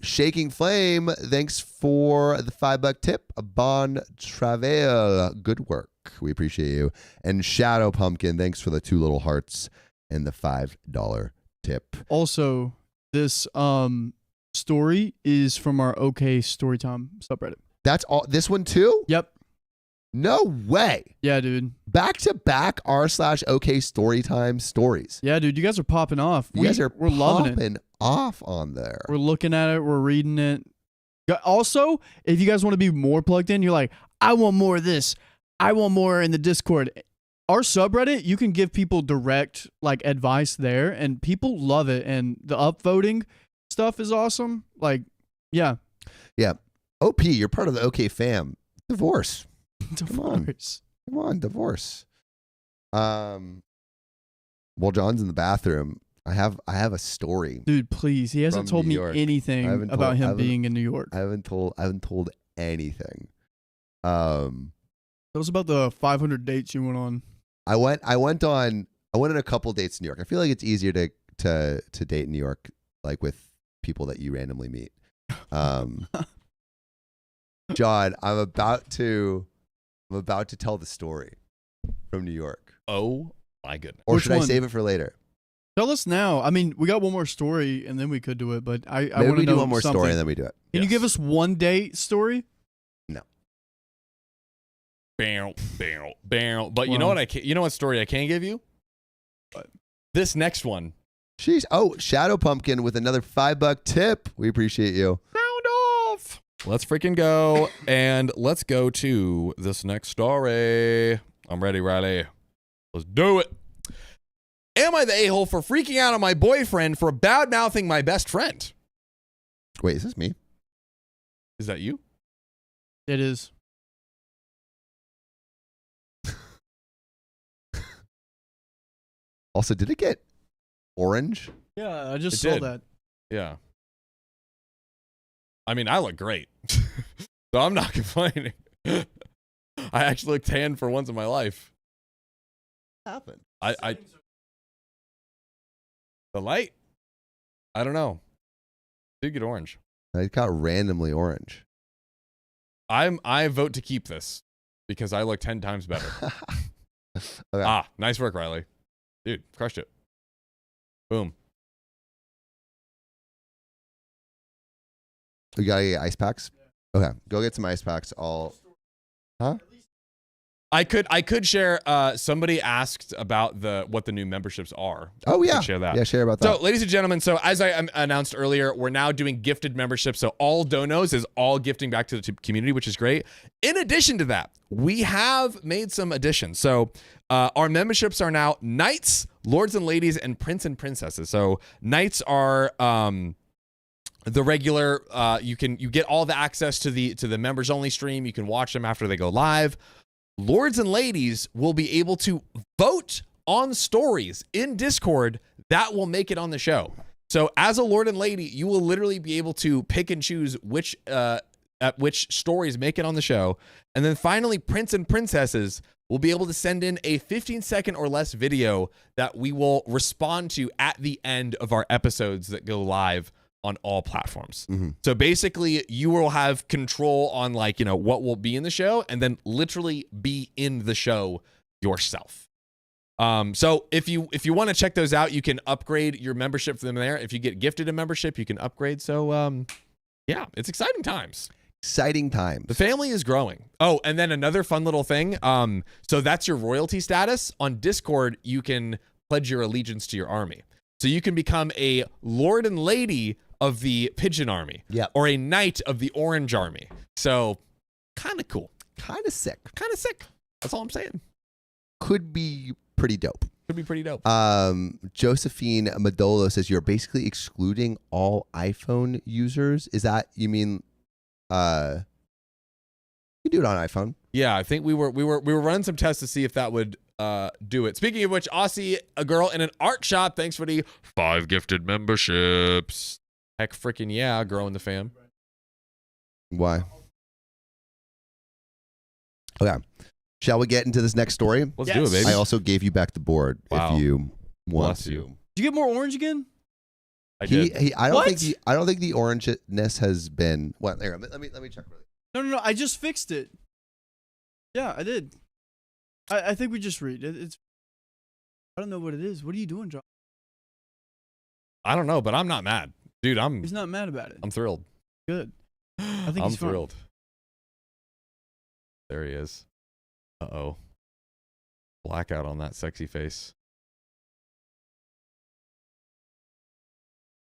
[SPEAKER 1] Shaking Flame, thanks for the $5 tip. Bon travail, good work. We appreciate you. And Shadow Pumpkin, thanks for the 2 little hearts and the $5 tip.
[SPEAKER 3] Also, this story is from our OK Storytime subreddit.
[SPEAKER 1] That's all. This one too?
[SPEAKER 3] Yep.
[SPEAKER 1] No way.
[SPEAKER 3] Yeah, dude.
[SPEAKER 1] Back to back r/OK Storytime stories.
[SPEAKER 3] Yeah, dude. You guys are popping off.
[SPEAKER 1] We're
[SPEAKER 3] loving
[SPEAKER 1] it. Off on there.
[SPEAKER 3] We're looking at it. We're reading it. Also, if you guys want to be more plugged in, you're like, I want more of this. I want more in the Discord. Our subreddit, you can give people direct like advice there, and people love it. And the upvoting stuff is awesome. Like, yeah.
[SPEAKER 1] Yeah. OP, you're part of the OK fam. Divorce.
[SPEAKER 3] Divorce.
[SPEAKER 1] Come on, divorce. While John's in the bathroom, I have a story.
[SPEAKER 3] Dude, please. He hasn't told me anything about him being in New York.
[SPEAKER 1] I haven't told anything.
[SPEAKER 3] Tell us about the 500 dates you went on.
[SPEAKER 1] I went on a couple dates in New York. I feel like it's easier to date in New York, like with people that you randomly meet. John, I'm about to tell the story from New York.
[SPEAKER 2] Oh my goodness.
[SPEAKER 1] Or should I save it for later?
[SPEAKER 3] Tell us now. I mean, we got one more story and then we could do it, but I want to know
[SPEAKER 1] Maybe we do one more story and then we do it.
[SPEAKER 3] Can you give us one date story?
[SPEAKER 1] No.
[SPEAKER 2] But you know what you know what story I can give you?
[SPEAKER 3] What?
[SPEAKER 2] This next one.
[SPEAKER 1] Sheesh. Oh, Shadow Pumpkin with another $5 tip. We appreciate you.
[SPEAKER 2] Round off. Let's freaking go. And let's go to this next story. I'm ready, Riley. Let's do it. Am I the a-hole for freaking out on my boyfriend for bad-mouthing my best friend?
[SPEAKER 1] Wait, is this me?
[SPEAKER 2] Is that you?
[SPEAKER 3] It is.
[SPEAKER 1] Also, did it get orange?
[SPEAKER 3] Yeah, I just saw that.
[SPEAKER 2] Yeah. I mean, I look great. So I'm not complaining. I actually look tan for once in my life.
[SPEAKER 1] What happened?
[SPEAKER 2] The light? I don't know. Did get orange.
[SPEAKER 1] It got randomly orange.
[SPEAKER 2] I vote to keep this because I look 10 times better.
[SPEAKER 1] Okay.
[SPEAKER 2] Nice work, Riley. Dude, crushed it. Boom.
[SPEAKER 1] You gotta get ice packs? Okay, go get some ice packs. Huh?
[SPEAKER 2] I could share. Somebody asked about what the new memberships are.
[SPEAKER 1] Oh yeah,
[SPEAKER 2] share that.
[SPEAKER 1] Yeah, share about that.
[SPEAKER 2] So, ladies and gentlemen, so as I announced earlier, we're now doing gifted memberships. So all donos is all gifting back to the community, which is great. In addition to that, we have made some additions. So our memberships are now knights, lords and ladies, and prince and princesses. So knights are the regular. You get all the access to the members only stream. You can watch them after they go live. Lords and ladies will be able to vote on stories in Discord that will make it on the show. So as a lord and lady, you will literally be able to pick and choose which stories make it on the show. And then finally, prince and princesses will be able to send in a 15-second or less video that we will respond to at the end of our episodes that go live on all platforms. So basically, you will have control on what will be in the show, and then literally be in the show yourself. So if you want to check those out, you can upgrade your membership for them there. If you get gifted a membership, you can upgrade. So yeah, it's exciting times.
[SPEAKER 1] Exciting times.
[SPEAKER 2] The family is growing. Oh, and then another fun little thing. So that's your royalty status. On Discord, you can pledge your allegiance to your army. So you can become a lord and lady of the Pigeon Army. Or a knight of the Orange Army. So kind of cool.
[SPEAKER 1] Kind of sick.
[SPEAKER 2] Kind of sick. That's all I'm saying.
[SPEAKER 1] Could be pretty dope.
[SPEAKER 2] Could be pretty dope.
[SPEAKER 1] Josephine Madolo says you're basically excluding all iPhone users. Is that, you mean, you do it on iPhone?
[SPEAKER 2] Yeah, I think we were running some tests to see if that would do it. Speaking of which, Aussie, a girl in an art shop, thanks for the 5 gifted memberships. Heck freaking yeah, growing the fam.
[SPEAKER 1] Why? Okay. Shall we get into this next story?
[SPEAKER 2] Let's do it, baby.
[SPEAKER 1] I also gave you back the board if you want to.
[SPEAKER 3] Did you get more orange again?
[SPEAKER 2] I did.
[SPEAKER 1] I don't think the orangeness has been. What? There. Let me check.
[SPEAKER 3] No. I just fixed it. Yeah, I did. I think we just read it. It's. I don't know what it is. What are you doing, John?
[SPEAKER 2] I don't know, but I'm not mad, dude.
[SPEAKER 3] He's not mad about it.
[SPEAKER 2] I'm thrilled.
[SPEAKER 3] Good. I think
[SPEAKER 2] I'm
[SPEAKER 3] he's fine.
[SPEAKER 2] thrilled. There he is. Uh-oh. Blackout on that sexy face.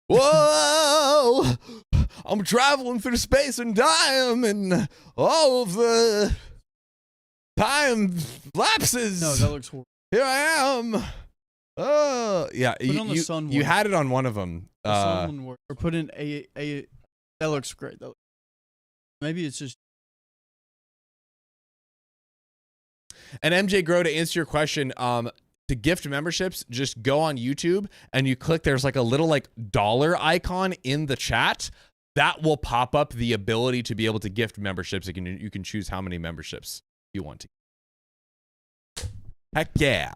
[SPEAKER 2] Whoa! I'm traveling through space and time, and all of the time lapses.
[SPEAKER 3] No, that looks horrible.
[SPEAKER 2] Here I am. Oh, yeah. You had it on one of them.
[SPEAKER 3] Or put in a. That looks great. Maybe it's just.
[SPEAKER 2] And MJ Grow, to answer your question, to gift memberships, just go on YouTube and you click, there's like a little dollar icon in the chat. That will pop up the ability to be able to gift memberships. You can choose how many memberships you want to. Heck yeah.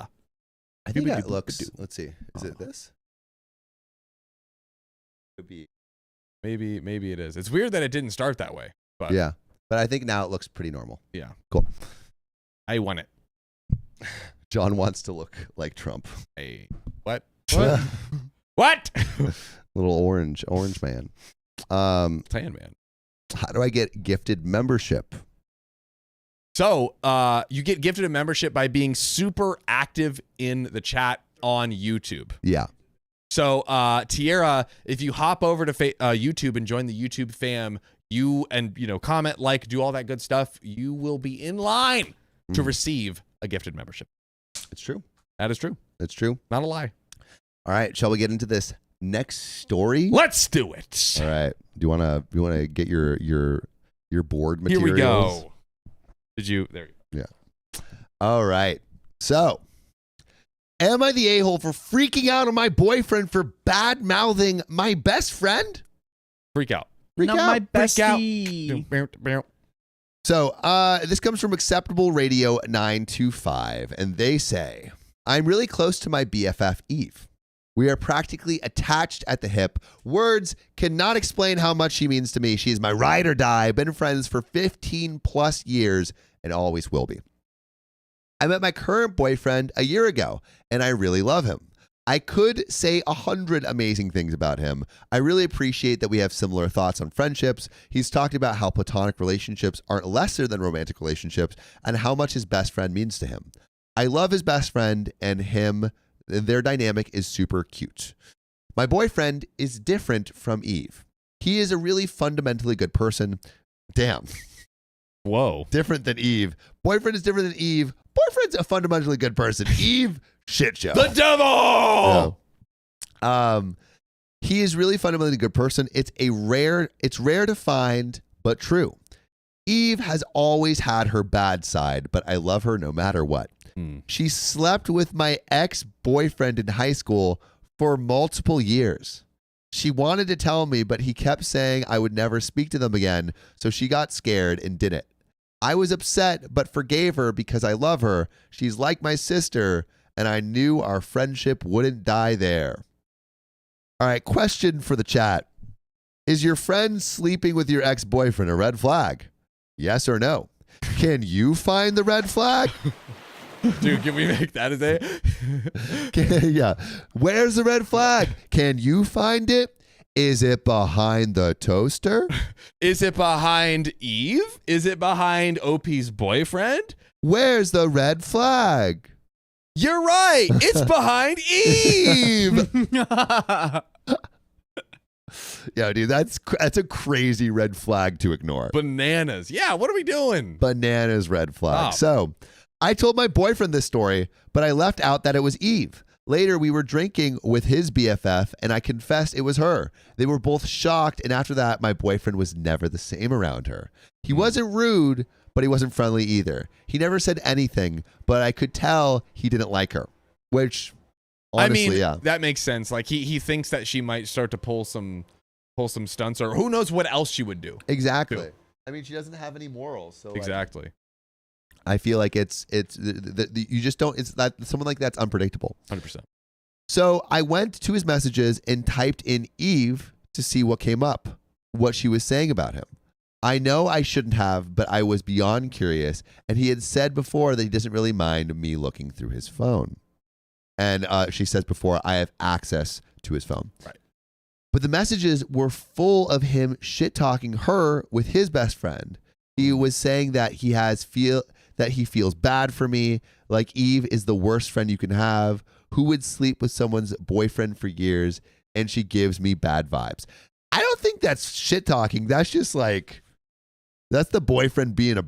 [SPEAKER 1] I think that looks, let's see. Is it this? Could be.
[SPEAKER 2] Maybe it is. It's weird that it didn't start that way. But
[SPEAKER 1] yeah. But I think now it looks pretty normal.
[SPEAKER 2] Yeah.
[SPEAKER 1] Cool.
[SPEAKER 2] I want it.
[SPEAKER 1] John wants to look like Trump.
[SPEAKER 2] Hey, what? What?
[SPEAKER 1] Little orange man.
[SPEAKER 2] Tan man.
[SPEAKER 1] How do I get gifted membership?
[SPEAKER 2] So you get gifted a membership by being super active in the chat on YouTube.
[SPEAKER 1] Yeah.
[SPEAKER 2] So Tierra, if you hop over to YouTube and join the YouTube fam, comment, do all that good stuff, you will be in line to receive a gifted membership.
[SPEAKER 1] It's true.
[SPEAKER 2] That is true.
[SPEAKER 1] It's true.
[SPEAKER 2] Not a lie.
[SPEAKER 1] All right. Shall we get into this next story?
[SPEAKER 2] Let's do it.
[SPEAKER 1] All right. Do you want to get your board materials?
[SPEAKER 2] Here we go. There you go.
[SPEAKER 1] Yeah. All right. So, am I the a-hole for freaking out on my boyfriend for bad-mouthing my best friend?
[SPEAKER 2] Freak out.
[SPEAKER 3] Not my
[SPEAKER 2] bestie.
[SPEAKER 3] bestie.
[SPEAKER 1] So, this comes from Acceptable Radio 925, and they say, I'm really close to my BFF, Eve. We are practically attached at the hip. Words cannot explain how much she means to me. She is my ride or die. Been friends for 15 plus years and always will be. I met my current boyfriend a year ago, and I really love him. I could say 100 amazing things about him. I really appreciate that we have similar thoughts on friendships. He's talked about how platonic relationships aren't lesser than romantic relationships and how much his best friend means to him. I love his best friend and him. Their dynamic is super cute. My boyfriend is different from Eve. He is a really fundamentally good person. Damn.
[SPEAKER 2] Whoa.
[SPEAKER 1] Different than Eve. Boyfriend is different than Eve. Boyfriend's a fundamentally good person. Eve, shit show.
[SPEAKER 2] The devil.
[SPEAKER 1] Yeah. He is really fundamentally a good person. It's rare to find, but true. Eve has always had her bad side, but I love her no matter what. She slept with my ex-boyfriend in high school for multiple years. She wanted to tell me, but he kept saying I would never speak to them again, so she got scared and didn't. I was upset, but forgave her because I love her. She's like my sister, and I knew our friendship wouldn't die there. All right, question for the chat. Is your friend sleeping with your ex-boyfriend a red flag? Yes or no? Can you find the red flag?
[SPEAKER 2] Dude, can we make that a day?
[SPEAKER 1] Yeah. Where's the red flag? Can you find it? Is it behind the toaster?
[SPEAKER 2] Is it behind Eve? Is it behind OP's boyfriend?
[SPEAKER 1] Where's the red flag?
[SPEAKER 2] You're right. It's behind Eve.
[SPEAKER 1] Yeah, dude, that's a crazy red flag to ignore.
[SPEAKER 2] Bananas. Yeah, what are we doing?
[SPEAKER 1] Bananas red flag.
[SPEAKER 2] Oh.
[SPEAKER 1] So I told my boyfriend this story, but I left out that it was Eve. Later, we were drinking with his BFF, and I confessed it was her. They were both shocked, and after that, my boyfriend was never the same around her. He wasn't rude, but he wasn't friendly either. He never said anything, but I could tell he didn't like her, which honestly,
[SPEAKER 2] I mean,
[SPEAKER 1] yeah.
[SPEAKER 2] that makes sense. Like he thinks that she might start to pull some stunts, or who knows what else she would do.
[SPEAKER 1] Exactly.
[SPEAKER 2] Too.
[SPEAKER 1] I mean, she doesn't have any morals. So
[SPEAKER 2] Exactly.
[SPEAKER 1] I feel like it's you just don't. It's that someone like that's unpredictable.
[SPEAKER 2] 100%.
[SPEAKER 1] So I went to his messages and typed in Eve to see what came up, what she was saying about him. I know I shouldn't have, but I was beyond curious, and he had said before that he doesn't really mind me looking through his phone. And she says before, I have access to his phone.
[SPEAKER 2] Right.
[SPEAKER 1] But the messages were full of him shit talking her with his best friend. He was saying that he feels bad for me, like Eve is the worst friend you can have, who would sleep with someone's boyfriend for years, and she gives me bad vibes. I don't think that's shit talking. That's just like, that's the boyfriend being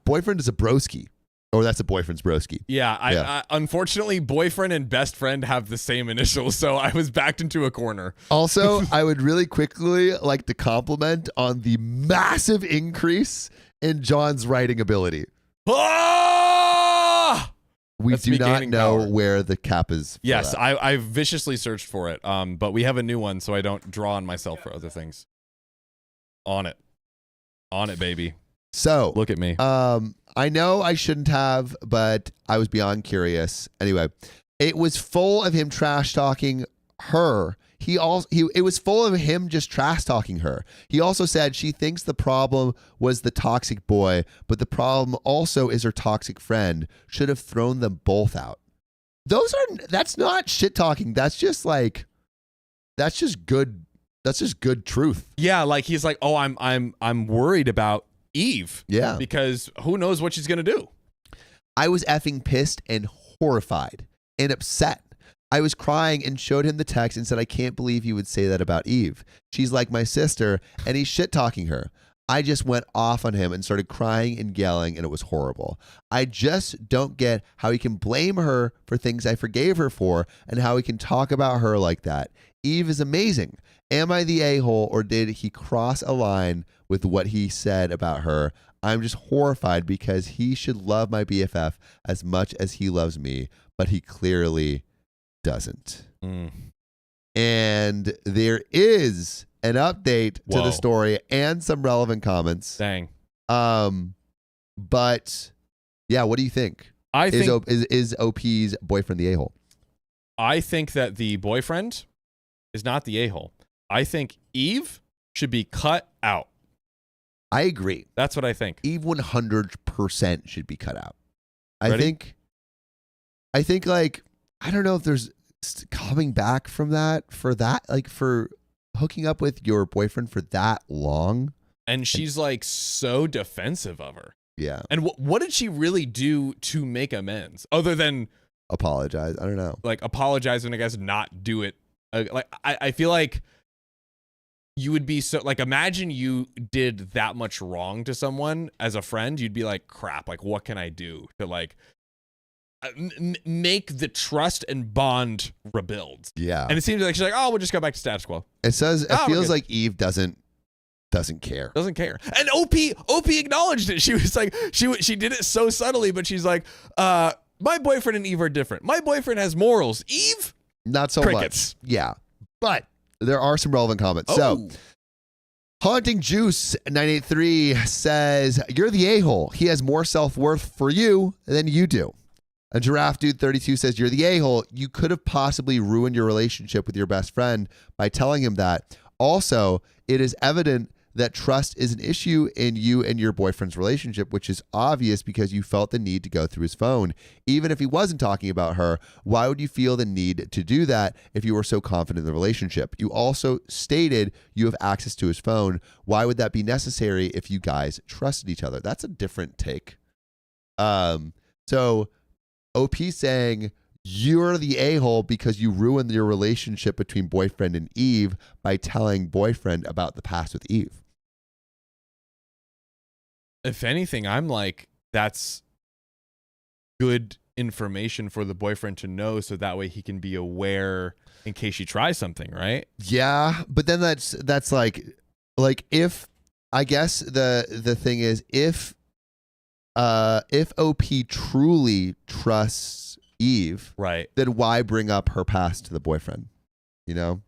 [SPEAKER 1] boyfriend is a broski. Or that's a boyfriend's broski.
[SPEAKER 2] Yeah, I unfortunately, boyfriend and best friend have the same initials, so I was backed into a corner.
[SPEAKER 1] Also, I would really quickly like to compliment on the massive increase in John's writing ability.
[SPEAKER 2] Ah!
[SPEAKER 1] We
[SPEAKER 2] That's
[SPEAKER 1] do
[SPEAKER 2] me
[SPEAKER 1] not
[SPEAKER 2] gaining
[SPEAKER 1] know
[SPEAKER 2] power.
[SPEAKER 1] where the cap is.
[SPEAKER 2] Yes, I viciously searched for it, but we have a new one, so I don't draw on myself for other things. On it, baby.
[SPEAKER 1] So
[SPEAKER 2] Look at me.
[SPEAKER 1] I know I shouldn't have, but I was beyond curious. Anyway, it was full of him trash talking her. It was full of him just trash talking her. He also said she thinks the problem was the toxic boy, but the problem also is her toxic friend. Should have thrown them both out. That's not shit talking. That's just good. That's just good truth.
[SPEAKER 2] Yeah, like he's like, oh, I'm worried about Eve.
[SPEAKER 1] Yeah.
[SPEAKER 2] Because who knows what she's gonna do.
[SPEAKER 1] I was effing pissed and horrified and upset. I was crying and showed him the text and said, I can't believe you would say that about Eve. She's like my sister, and he's shit talking her. I just went off on him and started crying and yelling, and it was horrible. I just don't get how he can blame her for things I forgave her for and how he can talk about her like that. Eve is amazing. Am I the a-hole, or did he cross a line with what he said about her? I'm just horrified because he should love my BFF as much as he loves me, but he clearly doesn't. And there is an update to the story and some relevant comments.
[SPEAKER 2] Dang.
[SPEAKER 1] But yeah, what do you think?
[SPEAKER 2] I think
[SPEAKER 1] is OP's boyfriend the a-hole?
[SPEAKER 2] I think that the boyfriend is not the a-hole. I think Eve should be cut out.
[SPEAKER 1] I agree.
[SPEAKER 2] That's what I think.
[SPEAKER 1] Eve 100% should be cut out.
[SPEAKER 2] Ready?
[SPEAKER 1] I think like, I don't know if there's coming back from that, like for hooking up with your boyfriend for that long.
[SPEAKER 2] And she's like so defensive of her.
[SPEAKER 1] Yeah.
[SPEAKER 2] And what did she really do to make amends other than
[SPEAKER 1] apologize? I don't know.
[SPEAKER 2] Like apologize and I guess not do it. Like I feel like you would be so like, imagine you did that much wrong to someone as a friend. You'd be like, crap, like what can I do to like make the trust and bond rebuild?
[SPEAKER 1] Yeah.
[SPEAKER 2] And it seems like she's like, oh, we'll just go back to status quo.
[SPEAKER 1] It feels like Eve doesn't care.
[SPEAKER 2] Doesn't care. And OP acknowledged it. She was like, she did it so subtly, but she's like, my boyfriend and Eve are different. My boyfriend has morals. Eve,
[SPEAKER 1] not so
[SPEAKER 2] crickets.
[SPEAKER 1] much. Yeah. But there are some relevant comments. So, Haunting Juice 983 says, "You're the a-hole. He has more self-worth for you than you do." A Giraffe Dude 32 says, "You're the a-hole. You could have possibly ruined your relationship with your best friend by telling him that. Also, it is evident that trust is an issue in you and your boyfriend's relationship, which is obvious because you felt the need to go through his phone. Even if he wasn't talking about her, why would you feel the need to do that if you were so confident in the relationship? You also stated you have access to his phone. Why would that be necessary if you guys trusted each other?" That's a different take. So OP saying, "You're the a-hole because you ruined your relationship between boyfriend and Eve by telling boyfriend about the past with Eve."
[SPEAKER 2] If anything, I'm like, that's good information for the boyfriend to know, so that way he can be aware in case she tries something, right?
[SPEAKER 1] Yeah, but then that's like if, I guess the thing is, if OP truly trusts Eve,
[SPEAKER 2] right,
[SPEAKER 1] then why bring up her past to the boyfriend? You know?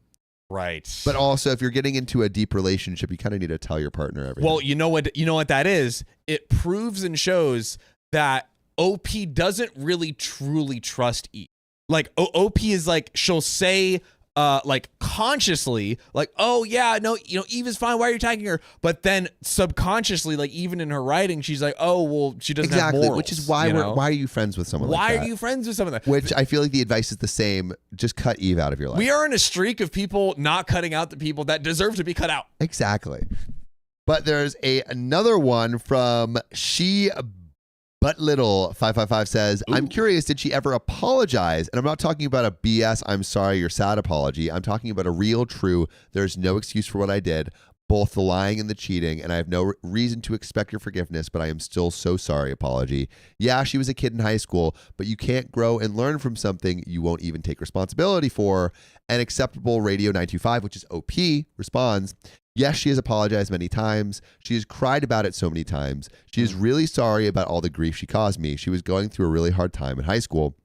[SPEAKER 2] Right.
[SPEAKER 1] But also, if you're getting into a deep relationship, you kind of need to tell your partner everything.
[SPEAKER 2] Well, you know what that is? It proves and shows that OP doesn't really truly trust Eve. Like OP is like, she'll say like consciously, like, "Oh yeah, no, Eve is fine. Why are you attacking her?" But then subconsciously, like even in her writing, she's like, "Oh well, she doesn't have morals."
[SPEAKER 1] Which is why why are you friends with someone like that?
[SPEAKER 2] Why are you friends with someone like that?
[SPEAKER 1] Which I feel like the advice is the same. Just cut Eve out of your life.
[SPEAKER 2] We are in a streak of people not cutting out the people that deserve to be cut out.
[SPEAKER 1] Exactly. But there's another one from But Little 555 says, "I'm curious, did she ever apologize?" And I'm not talking about a BS "I'm sorry, you're sad" apology. I'm talking about a real, true, "there's no excuse for what I did, both the lying and the cheating, and I have no reason to expect your forgiveness, but I am still so sorry" apology. Yeah, she was a kid in high school, but you can't grow and learn from something you won't even take responsibility for. And Acceptable Radio 925, which is OP, responds, "Yes, she has apologized many times. She has cried about it so many times. She is really sorry about all the grief she caused me. She was going through a really hard time in high school.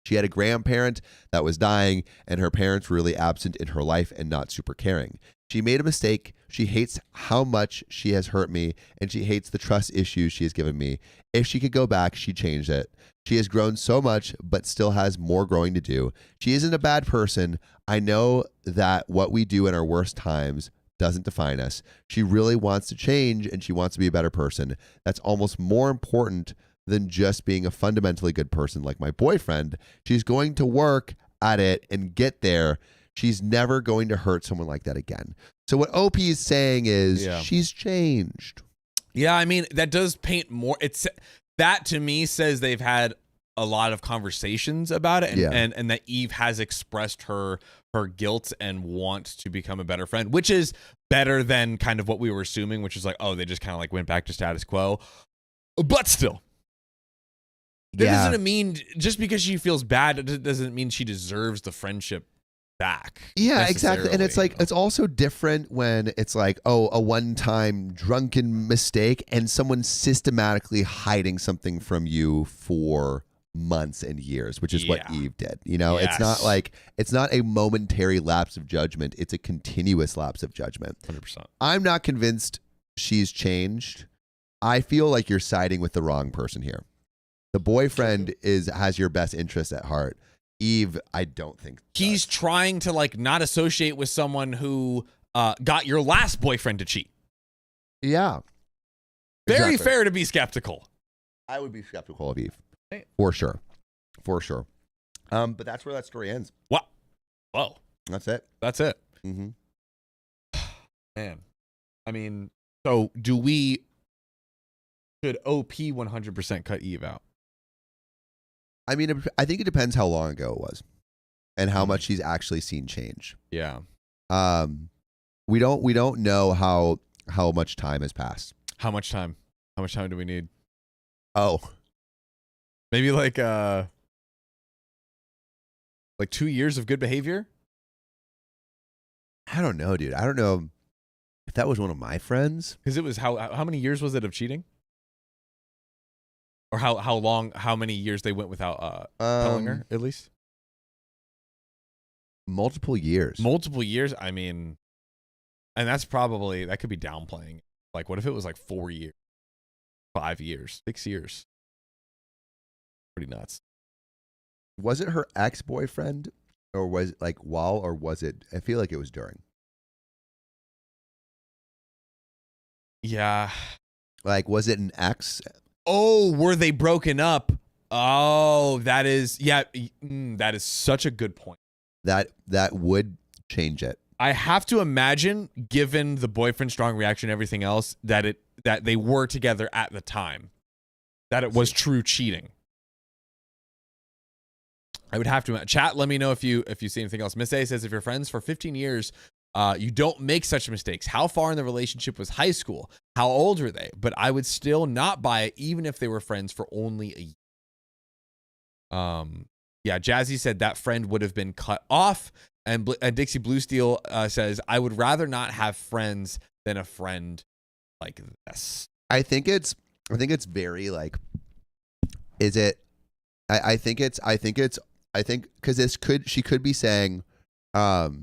[SPEAKER 1] She had a grandparent that was dying, and her parents were really absent in her life and not super caring. She made a mistake. She hates how much she has hurt me, and she hates the trust issues she has given me. If she could go back, she'd change it. She has grown so much, but still has more growing to do. She isn't a bad person. I know that what we do in our worst times doesn't define us. She really wants to change, and she wants to be a better person. That's almost more important than just being a fundamentally good person like my boyfriend. She's going to work at it and get there. She's never going to hurt someone like that again." So what OP is saying is she's changed.
[SPEAKER 2] Yeah, I mean, that does paint more. That to me says they've had a lot of conversations about it, and that Eve has expressed her guilt and want to become a better friend, which is better than kind of what we were assuming, which is like, oh, they just kind of like went back to status quo. But still, that doesn't mean, just because she feels bad, it doesn't mean she deserves the friendship back.
[SPEAKER 1] Yeah, exactly. And it's like, it's also different when it's like, oh, a one-time drunken mistake and someone systematically hiding something from you for months and years, which is what Eve did. You know, it's not like, it's not a momentary lapse of judgment. It's a continuous lapse of judgment.
[SPEAKER 2] 100%.
[SPEAKER 1] I'm not convinced she's changed. I feel like you're siding with the wrong person here. The boyfriend has your best interest at heart. Eve, I don't think
[SPEAKER 2] he's trying to like not associate with someone who got your last boyfriend to cheat.
[SPEAKER 1] Yeah.
[SPEAKER 2] Very fair to be skeptical.
[SPEAKER 1] I would be skeptical of Eve. For sure. For sure. But that's where that story ends.
[SPEAKER 2] What? Whoa.
[SPEAKER 1] That's it.
[SPEAKER 2] That's it.
[SPEAKER 1] Mm-hmm.
[SPEAKER 2] Man. I mean, so should OP 100% cut Eve out?
[SPEAKER 1] I mean, I think it depends how long ago it was and how much she's actually seen change.
[SPEAKER 2] Yeah.
[SPEAKER 1] We don't know how much time has passed.
[SPEAKER 2] How much time? How much time do we need?
[SPEAKER 1] Oh.
[SPEAKER 2] Maybe like 2 years of good behavior?
[SPEAKER 1] I don't know, dude. I don't know if that was one of my friends.
[SPEAKER 2] Because it was how many years was it of cheating? Or how many years they went without telling her, at least?
[SPEAKER 1] Multiple years.
[SPEAKER 2] Multiple years. I mean, and that could be downplaying. Like, what if it was like 4 years, 5 years, 6 years? Pretty nuts.
[SPEAKER 1] Was it her ex-boyfriend, or was it like while, or was it? I feel like it was during.
[SPEAKER 2] Yeah.
[SPEAKER 1] Like, was it an ex?
[SPEAKER 2] Oh, were they broken up? Oh, that is, yeah, that is such a good point.
[SPEAKER 1] That would change it.
[SPEAKER 2] I have to imagine, given the boyfriend's strong reaction and everything else, that they were together at the time, that it was true cheating. I would have to chat. Let me know if you see anything else. Miss A says, if you're friends for 15 years, you don't make such mistakes. How far in the relationship was high school? How old were they? But I would still not buy it, even if they were friends for only a year. Yeah, Jazzy said that friend would have been cut off. And Dixie Blue Steel says, I would rather not have friends than a friend like this.
[SPEAKER 1] I think it's very like, is it? I think because she could be saying, it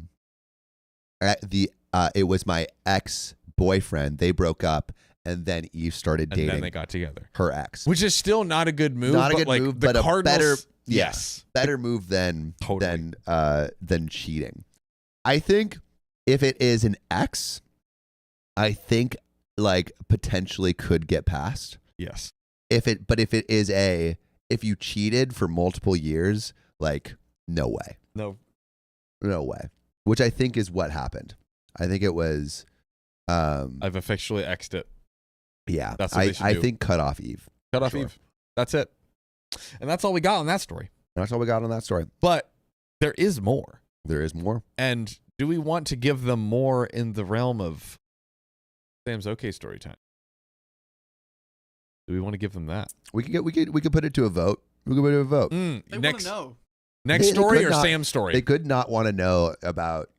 [SPEAKER 1] was my ex-boyfriend. They broke up, and then Eve started dating.
[SPEAKER 2] And then they got together.
[SPEAKER 1] Her ex,
[SPEAKER 2] which is still not a good move.
[SPEAKER 1] Not a good move, but a better,
[SPEAKER 2] yes,
[SPEAKER 1] better move than
[SPEAKER 2] totally.
[SPEAKER 1] than cheating. I think if it is an ex, I think like potentially could get past.
[SPEAKER 2] Yes.
[SPEAKER 1] If it is if you cheated for multiple years, like no way.
[SPEAKER 2] No
[SPEAKER 1] way. Which I think is what happened. I think it was.
[SPEAKER 2] I've officially X'd it.
[SPEAKER 1] Yeah,
[SPEAKER 2] that's what they should do.
[SPEAKER 1] I think cut off Eve.
[SPEAKER 2] Cut off Eve. That's it. And that's all we got on that story.
[SPEAKER 1] That's all we got on that story.
[SPEAKER 2] But there is more.
[SPEAKER 1] There is more.
[SPEAKER 2] And do we want to give them more in the realm of Sam's OK story time? Do we want to give them that?
[SPEAKER 1] We could put it to a vote. We could put it to a vote.
[SPEAKER 3] They want to know.
[SPEAKER 2] Next story or
[SPEAKER 1] not,
[SPEAKER 2] Sam's story?
[SPEAKER 1] They could not want to know about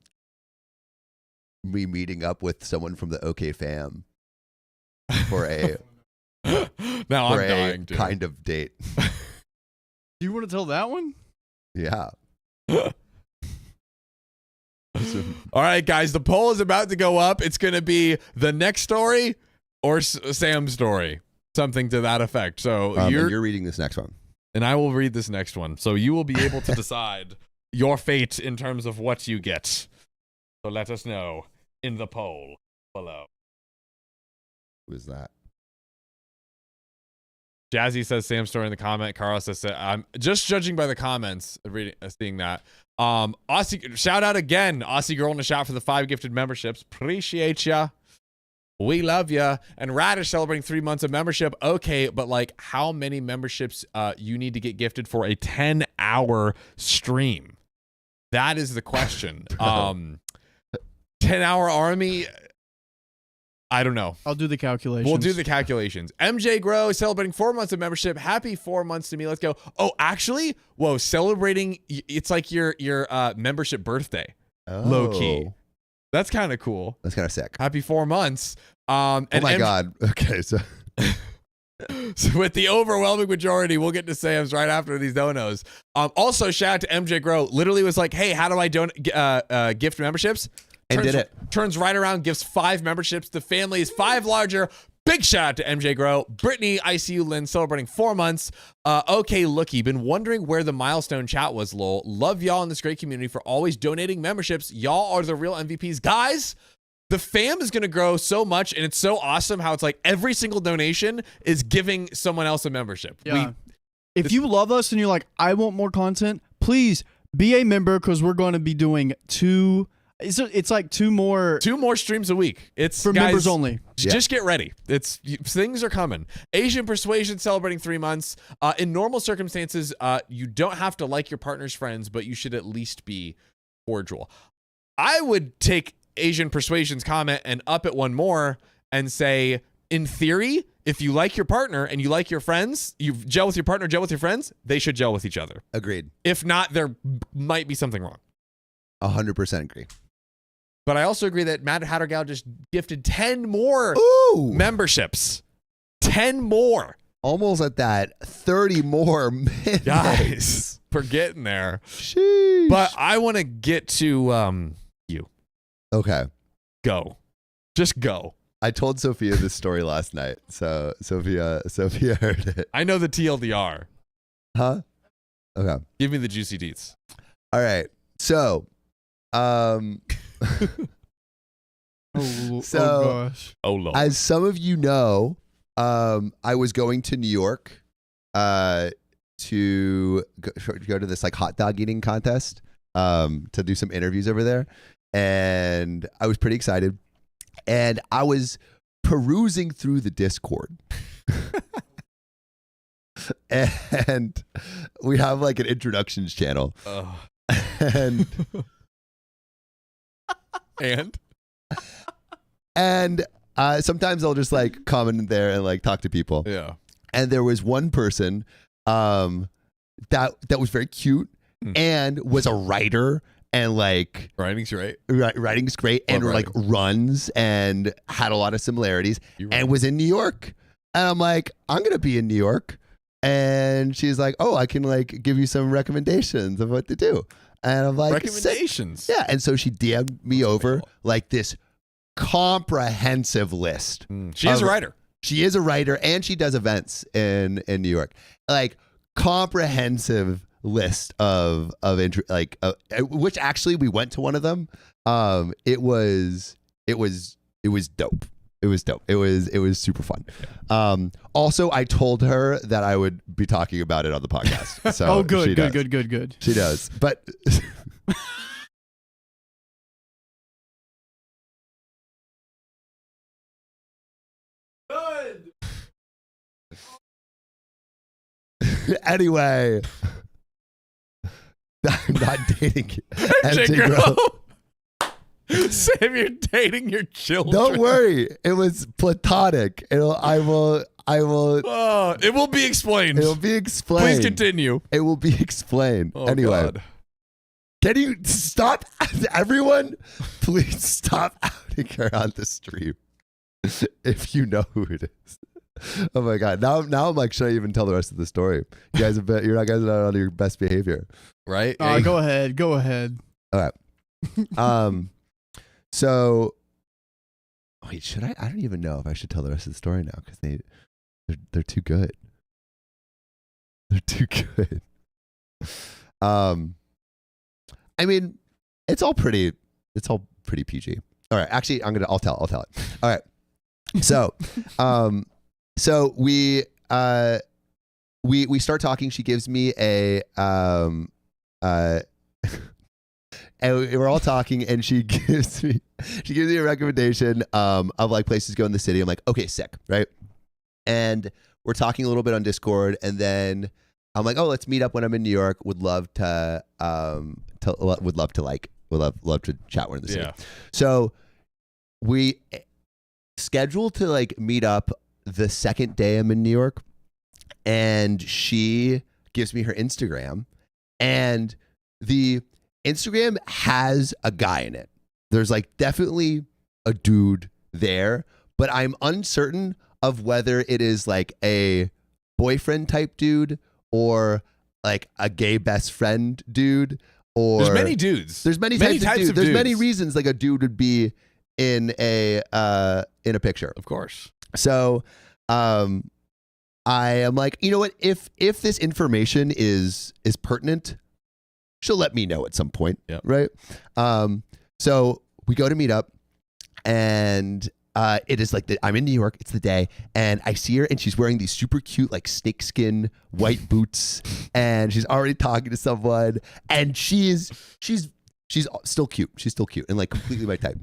[SPEAKER 1] me meeting up with someone from the OK fam for a
[SPEAKER 2] now I'm dying to.
[SPEAKER 1] Kind of date.
[SPEAKER 3] Do you want to tell that one?
[SPEAKER 1] Yeah.
[SPEAKER 2] All right, guys, the poll is about to go up. It's going to be the next story or Sam's story, something to that effect. So
[SPEAKER 1] you're reading this next one.
[SPEAKER 2] And I will read this next one. So you will be able to decide your fate in terms of what you get. So let us know in the poll below.
[SPEAKER 1] Who is that?
[SPEAKER 2] Jazzy says Sam's story in the comment. Carlos says, I'm just judging by the comments, seeing that. Aussie, shout out again. Aussie Girl in the shop for the 5 gifted memberships. Appreciate ya. We love ya. And Radish celebrating 3 months of membership. Okay, but like how many memberships you need to get gifted for a 10-hour stream? That is the question. 10-hour army. I don't know.
[SPEAKER 3] I'll do the calculations.
[SPEAKER 2] We'll do the calculations. MJ Grow celebrating 4 months of membership. Happy 4 months to me. Let's go. Oh, actually, whoa, celebrating. It's like your membership birthday.
[SPEAKER 1] Oh.
[SPEAKER 2] Low key. That's kind of cool.
[SPEAKER 1] That's kind of sick.
[SPEAKER 2] Happy 4 months. And
[SPEAKER 1] oh my God. Okay, so.
[SPEAKER 2] So with the overwhelming majority, we'll get to Sam's right after these donos. Also, shout out to MJ Grow. Literally was like, hey, how do I gift memberships?
[SPEAKER 1] And did it.
[SPEAKER 2] Turns right around, gives 5 memberships. The family is 5 larger. Big shout out to MJ Grow. Brittany, ICU Lynn, celebrating 4 months. Okay, Looky, been wondering where the milestone chat was, lol. Love y'all in this great community for always donating memberships. Y'all are the real MVPs. Guys, the fam is going to grow so much, and it's so awesome how it's like every single donation is giving someone else a membership.
[SPEAKER 3] Yeah. If you love us and you're like, I want more content, please be a member because we're going to be doing 2... It's like 2 more
[SPEAKER 2] streams a week. It's
[SPEAKER 3] for
[SPEAKER 2] guys,
[SPEAKER 3] members only.
[SPEAKER 2] Just get ready. Things are coming. Asian Persuasion celebrating 3 months. In normal circumstances, you don't have to like your partner's friends, but you should at least be cordial. I would take Asian Persuasion's comment and up it one more and say, in theory, if you like your partner and you like your friends, you gel with your partner, gel with your friends, they should gel with each other.
[SPEAKER 1] Agreed.
[SPEAKER 2] If not, there might be something wrong.
[SPEAKER 1] 100% agree.
[SPEAKER 2] But I also agree that Mad Hatter Gal just gifted 10 more memberships. 10 more.
[SPEAKER 1] Almost at that 30 more minutes.
[SPEAKER 2] Guys. We're getting there.
[SPEAKER 1] Sheesh.
[SPEAKER 2] But I want to get to you.
[SPEAKER 1] Okay.
[SPEAKER 2] Go. Just go.
[SPEAKER 1] I told Sophia this story last night, so Sophia heard it.
[SPEAKER 2] I know the TLDR.
[SPEAKER 1] Huh? Okay.
[SPEAKER 2] Give me the juicy deets.
[SPEAKER 1] All right. So,
[SPEAKER 3] Oh gosh.
[SPEAKER 2] Oh, Lord.
[SPEAKER 1] as some of you know, I was going to New York to go to this like hot dog eating contest to do some interviews over there, and I was pretty excited. And I was perusing through the Discord. And we have like an introductions channel. And sometimes I'll just like comment in there and like talk to people.
[SPEAKER 2] Yeah.
[SPEAKER 1] And there was one person that was very cute and was a writer. And like
[SPEAKER 2] writing's great.
[SPEAKER 1] Writing's great, and like runs and had a lot of similarities, and was in New York. And I'm like, I'm gonna be in New York, and she's like, oh, I can like give you some recommendations of what to do. And I'm like,
[SPEAKER 2] recommendations.
[SPEAKER 1] Sick. Yeah. And so she DM'd me over like this comprehensive list.
[SPEAKER 2] She is a writer.
[SPEAKER 1] She is a writer, and she does events in New York. Like comprehensive list of which actually we went to one of them. It was dope. It was dope. It was super fun. Also, I told her that I would be talking about it on the podcast. So
[SPEAKER 3] oh, good.
[SPEAKER 1] She does. But
[SPEAKER 2] Good.
[SPEAKER 1] Anyway, I'm not dating you.
[SPEAKER 2] Sam, you're dating your children.
[SPEAKER 1] Don't worry. It was platonic. It will
[SPEAKER 2] be explained.
[SPEAKER 1] It will be explained.
[SPEAKER 2] Please continue.
[SPEAKER 1] It will be explained.
[SPEAKER 2] Oh,
[SPEAKER 1] anyway.
[SPEAKER 2] God.
[SPEAKER 1] Can you stop? Everyone, please stop outing her on the stream. If you know who it is. Oh my God. Now I'm like, should I even tell the rest of the story? You guys you're not on your best behavior.
[SPEAKER 2] Right?
[SPEAKER 3] Go ahead.
[SPEAKER 1] All right. So wait, should I don't even know if I should tell the rest of the story now, because they're too good. They're too good. I mean, it's all pretty PG. All right, actually I'll tell it. All right. So so we start talking. She gives me a and we're all talking, and she gives me a recommendation of like places to go in the city. I'm like, okay, sick, right? And we're talking a little bit on Discord, and then I'm like, oh, let's meet up when I'm in New York. Would love to chat when we're in the city.
[SPEAKER 2] Yeah.
[SPEAKER 1] So we scheduled to like meet up the second day I'm in New York, and she gives me her Instagram, and the Instagram has a guy in it. There's like definitely a dude there, but I'm uncertain of whether it is like a boyfriend type dude or like a gay best friend dude, or
[SPEAKER 2] there's many dudes.
[SPEAKER 1] There's many types of dudes. There's many reasons like a dude would be in a picture.
[SPEAKER 2] Of course. So
[SPEAKER 1] I am like, you know what? If this information is pertinent, she'll let me know at some point.
[SPEAKER 2] Yep.
[SPEAKER 1] Right. So we go to meet up, and it is like I'm in New York. It's the day, and I see her, and she's wearing these super cute like snakeskin white boots, and she's already talking to someone, and she's still cute. She's still cute and like completely my type.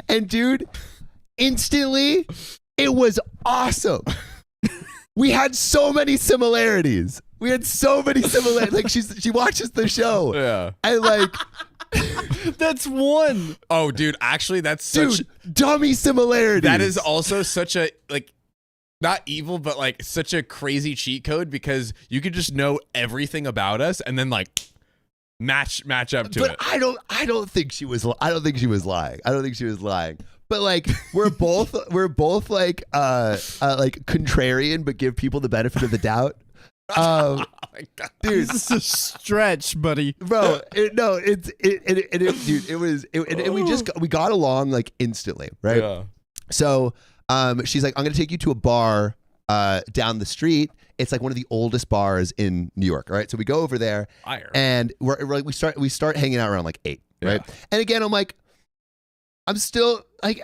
[SPEAKER 1] And dude, instantly, it was awesome. We had so many similarities. Like she watches the show.
[SPEAKER 2] Yeah.
[SPEAKER 1] And like
[SPEAKER 3] That's one.
[SPEAKER 2] Oh, dude, actually that's such
[SPEAKER 1] dummy similarities.
[SPEAKER 2] That is also such a like not evil, but like such a crazy cheat code, because you could just know everything about us and then like match up to it.
[SPEAKER 1] I don't think she was lying. but like we're both like contrarian, but give people the benefit of the doubt.
[SPEAKER 2] Oh my God.
[SPEAKER 1] Dude,
[SPEAKER 3] This is a stretch, buddy.
[SPEAKER 1] bro, we got along like instantly, right?
[SPEAKER 2] Yeah.
[SPEAKER 1] So she's like, I'm gonna take you to a bar down the street. It's like one of the oldest bars in New York. All right, so we go over there, and we're like, we start hanging out around like 8, right?
[SPEAKER 2] Yeah.
[SPEAKER 1] And again, I'm like, I'm still like,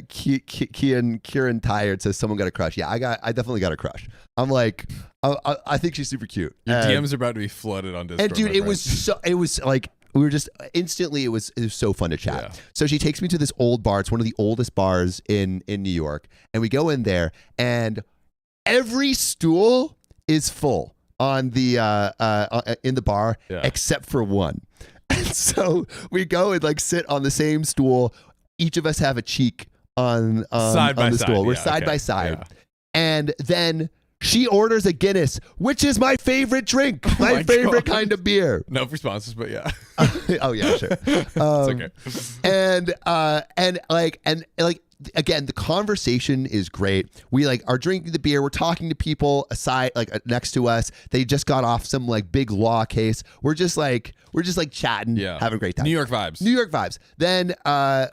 [SPEAKER 1] Kieran tired says someone got a crush. Yeah, I definitely got a crush. I'm like, I think she's super cute.
[SPEAKER 2] Your DMs are about to be flooded on Discord.
[SPEAKER 1] And dude, it was like, we were just instantly, it was so fun to chat.
[SPEAKER 2] Yeah.
[SPEAKER 1] So she takes me to this old bar. It's one of the oldest bars in New York. And we go in there, and every stool is full on the in the bar, except for one. And so we go and like sit on the same stool. Each of us have a cheek on the stool. We're side by side. Yeah. And then she orders a Guinness, which is my favorite drink, my favorite kind of beer.
[SPEAKER 2] No responses, but yeah.
[SPEAKER 1] Oh yeah, sure.
[SPEAKER 2] It's okay.
[SPEAKER 1] And again, the conversation is great. We like are drinking the beer. We're talking to people aside, like next to us. They just got off some like big law case. We're just like chatting, having a great time.
[SPEAKER 2] New York vibes.
[SPEAKER 1] Then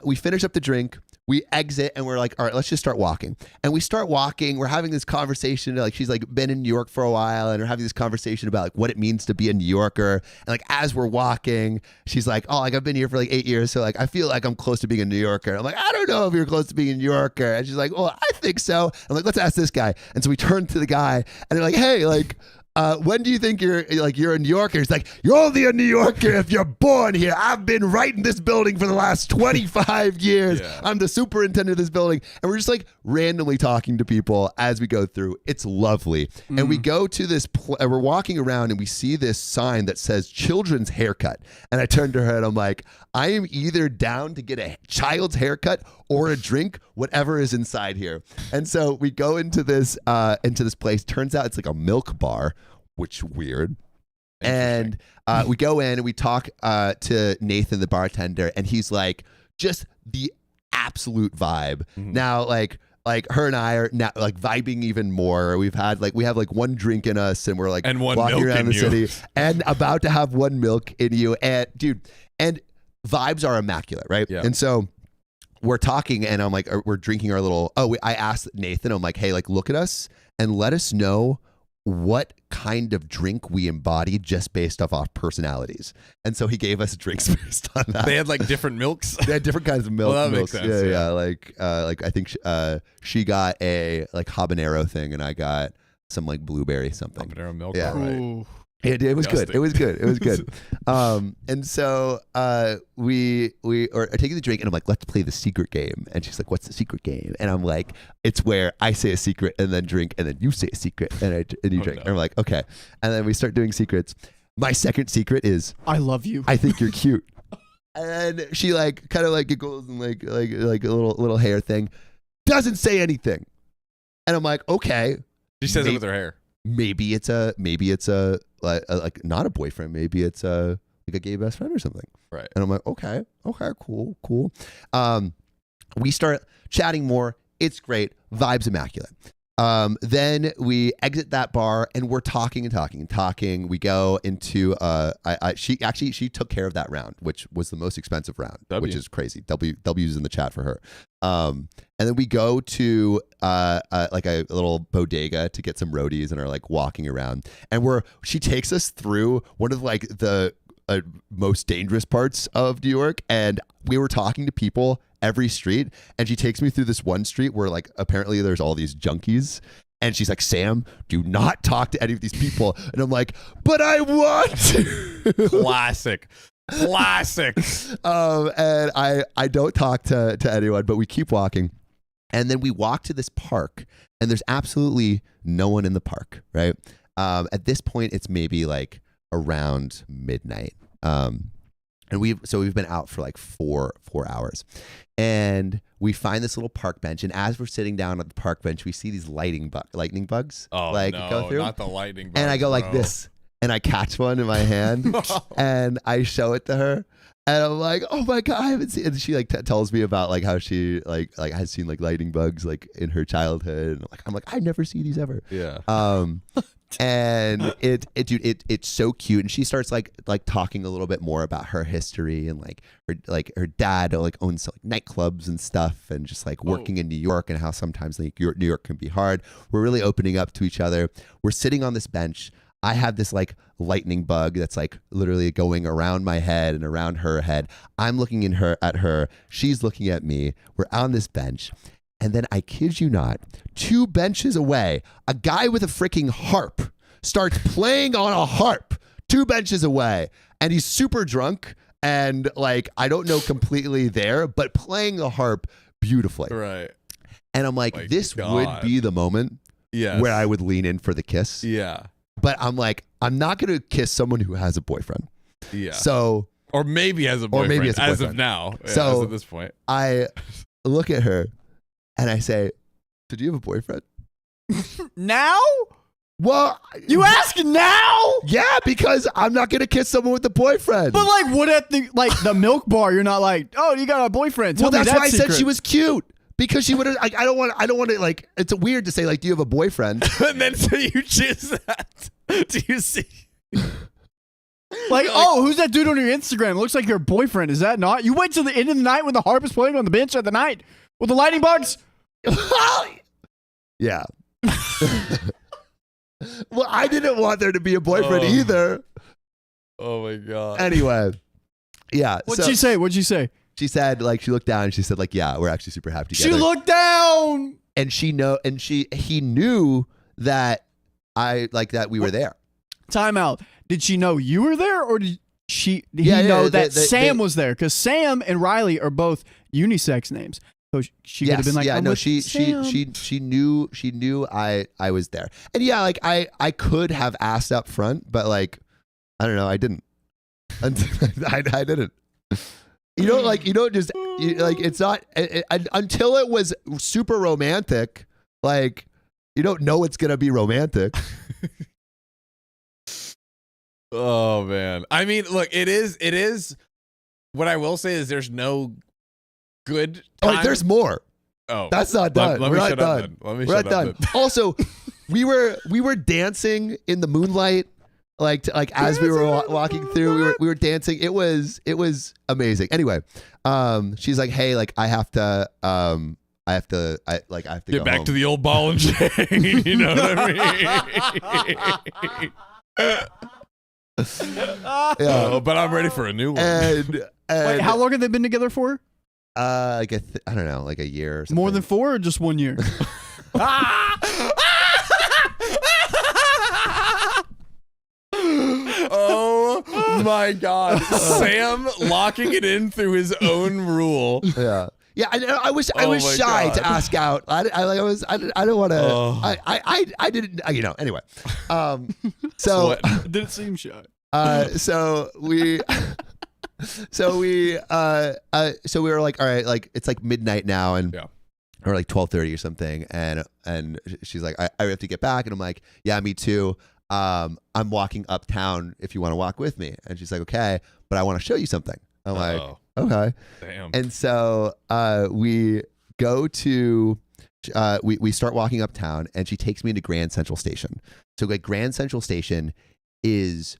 [SPEAKER 1] we finish up the drink. We exit and we're like, all right, let's just start walking. And we start walking. We're having this conversation. Like she's like been in New York for a while, and we're having this conversation about like what it means to be a New Yorker. And like as we're walking, she's like, oh, like I've been here for like 8 years, so like I feel like I'm close to being a New Yorker. I'm like, I don't know if you're close to being a New Yorker. And she's like, well, I think so. I'm like, let's ask this guy. And so we turn to the guy, and they're like, hey, like, when do you think you're a New Yorker? He's like, you're only a New Yorker if you're born here. I've been right in this building for the last 25 years. Yeah. I'm the superintendent of this building. And we're just like randomly talking to people as we go through. It's lovely. And we go to this, we're walking around and we see this sign that says children's haircut. And I turned to her and I'm like, I am either down to get a child's haircut or a drink, whatever is inside here. And so we go into this place. Turns out it's like a milk bar, which weird. And we go in and we talk to Nathan, the bartender, and he's like just the absolute vibe. Now, like her and I are now like vibing even more. We have like one drink in us, and we're like walking around the city and about to have one milk in you. And dude, and vibes are immaculate, right?
[SPEAKER 2] Yeah.
[SPEAKER 1] And so we're talking, and I'm like, we're drinking our little. I asked Nathan, I'm like, hey, like look at us and let us know what kind of drink we embody just based off our personalities. And so he gave us drinks based on that.
[SPEAKER 2] They had like different milks.
[SPEAKER 1] They had different kinds of milk.
[SPEAKER 2] Well, that makes sense.
[SPEAKER 1] Yeah. Like I think she got a like habanero thing, and I got some like blueberry something.
[SPEAKER 2] Habanero milk.
[SPEAKER 1] Yeah.
[SPEAKER 2] Right.
[SPEAKER 1] It was good. It was good. And so we are taking the drink, and I'm like, let's play the secret game. And she's like, what's the secret game? And I'm like, it's where I say a secret and then drink, and then you say a secret and you drink. No. And I'm like, okay. And then we start doing secrets. My second secret is
[SPEAKER 3] I love you.
[SPEAKER 1] I think you're cute. And she like kind of like giggles and like a little hair thing. Doesn't say anything. And I'm like, okay.
[SPEAKER 2] She says it with her hair.
[SPEAKER 1] Maybe it's a like not a boyfriend. Maybe it's like a gay best friend or something.
[SPEAKER 2] Right.
[SPEAKER 1] And I'm like, okay, cool. We start chatting more. It's great. Vibes immaculate. Then we exit that bar, and we're talking. We go into she took care of that round, which was the most expensive round, which is crazy. W's in the chat for her. And then we go to like a little bodega to get some roadies, and are like walking around, and she takes us through one of like the most dangerous parts of New York, and we were talking to people every street, and she takes me through this one street where like apparently there's all these junkies, and she's like, Sam, do not talk to any of these people. And I'm like, but I want to.
[SPEAKER 2] Classic.
[SPEAKER 1] And I don't talk to anyone, but we keep walking. And then we walk to this park, and there's absolutely no one in the park, right? At this point, it's maybe like around midnight. And we've been out for like four hours, and we find this little park bench. And as we're sitting down at the park bench, we see these lightning bugs.
[SPEAKER 2] Oh,
[SPEAKER 1] like
[SPEAKER 2] no,
[SPEAKER 1] go through.
[SPEAKER 2] Not the lightning bugs.
[SPEAKER 1] And I go like this, and I catch one in my hand and I show it to her. And I'm like, oh my God, I haven't seen. And she like tells me about like how she like has seen like lightning bugs like in her childhood. And I'm like, I never see these ever.
[SPEAKER 2] Yeah.
[SPEAKER 1] And it's so cute. And she starts like talking a little bit more about her history and her dad like owns like nightclubs and stuff and just like working in New York and how sometimes like New York can be hard. We're really opening up to each other. We're sitting on this bench. I have this like lightning bug that's like literally going around my head and around her head. I'm looking at her. She's looking at me. We're on this bench. And then I kid you not, 2 benches away, a guy with a freaking harp starts playing on a harp 2 benches away. And he's super drunk and like, I don't know completely there, but playing the harp beautifully.
[SPEAKER 2] Right.
[SPEAKER 1] And I'm like, this would be the moment where I would lean in for the kiss.
[SPEAKER 2] Yeah.
[SPEAKER 1] But I'm like, I'm not going to kiss someone who has a boyfriend.
[SPEAKER 2] Yeah.
[SPEAKER 1] So,
[SPEAKER 2] or maybe has a boyfriend.
[SPEAKER 1] Or maybe has a boyfriend.
[SPEAKER 2] As of now. Yeah,
[SPEAKER 1] so
[SPEAKER 2] as of this point.
[SPEAKER 1] I look at her and I say, "Did you have a boyfriend?"
[SPEAKER 3] Now?
[SPEAKER 1] Well,
[SPEAKER 3] you ask now?
[SPEAKER 1] Yeah, because I'm not going to kiss someone with a boyfriend.
[SPEAKER 3] But like, what at the milk bar? You're not like, oh, you got a boyfriend. Tell
[SPEAKER 1] well,
[SPEAKER 3] me
[SPEAKER 1] that's
[SPEAKER 3] that
[SPEAKER 1] why I
[SPEAKER 3] secret.
[SPEAKER 1] said she was cute. Because she would have, like, I don't want to, like, it's weird to say, like, do you have a boyfriend?
[SPEAKER 2] And then so you choose that. Do you see?
[SPEAKER 3] Like, oh, who's that dude on your Instagram? Looks like your boyfriend. Is that not? You wait till the end of the night when the harp is playing on the bench at the night with the lightning bugs?
[SPEAKER 1] Yeah. Well, I didn't want there to be a boyfriend either.
[SPEAKER 2] Oh my God.
[SPEAKER 1] Anyway. Yeah.
[SPEAKER 3] What'd she say? What'd she say?
[SPEAKER 1] She said, like, she looked down and she said, like, yeah, we're actually super happy together.
[SPEAKER 3] She looked down.
[SPEAKER 1] And he knew that that we were there.
[SPEAKER 3] Time out. Did she know you were there, or did he know that Sam was there? Because Sam and Riley are both unisex names. So she could have been like,
[SPEAKER 1] yeah, no, she knew I was there. And yeah, like I could have asked up front, but like, I don't know, I didn't. I didn't. It's not until it was super romantic. Like, you don't know it's gonna be romantic.
[SPEAKER 2] Oh man. I mean, look, it is. What I will say is there's no good time.
[SPEAKER 1] Like, there's more.
[SPEAKER 2] Oh,
[SPEAKER 1] that's not done.
[SPEAKER 2] Let me shut up then. Let me shut up then.
[SPEAKER 1] Also, we were dancing in the moonlight. Like as we were walking through, we were dancing. It was amazing. Anyway, she's like, hey, like I have to get
[SPEAKER 2] go back
[SPEAKER 1] home.
[SPEAKER 2] to the old ball and chain. You know what I mean?
[SPEAKER 1] Yeah.
[SPEAKER 2] Oh, but I'm ready for a new one.
[SPEAKER 1] And
[SPEAKER 3] wait, how long have they been together for?
[SPEAKER 1] I don't know, like a year or something.
[SPEAKER 3] More than 4 or just 1 year?
[SPEAKER 2] Oh my God. Sam locking it in through his own rule.
[SPEAKER 1] Yeah. Yeah, I was shy to ask out. I don't want to. I didn't. Anyway. So
[SPEAKER 3] didn't seem shy.
[SPEAKER 1] So we were like, all right, like it's like midnight now, and or like 12:30 or something, and she's like, I have to get back, and I'm like, yeah, me too. I'm walking uptown if you want to walk with me, and she's like, okay, but I want to show you something. I'm like, okay.
[SPEAKER 2] Damn.
[SPEAKER 1] And so we go to we start walking uptown, and she takes me to Grand Central Station. So like Grand Central Station is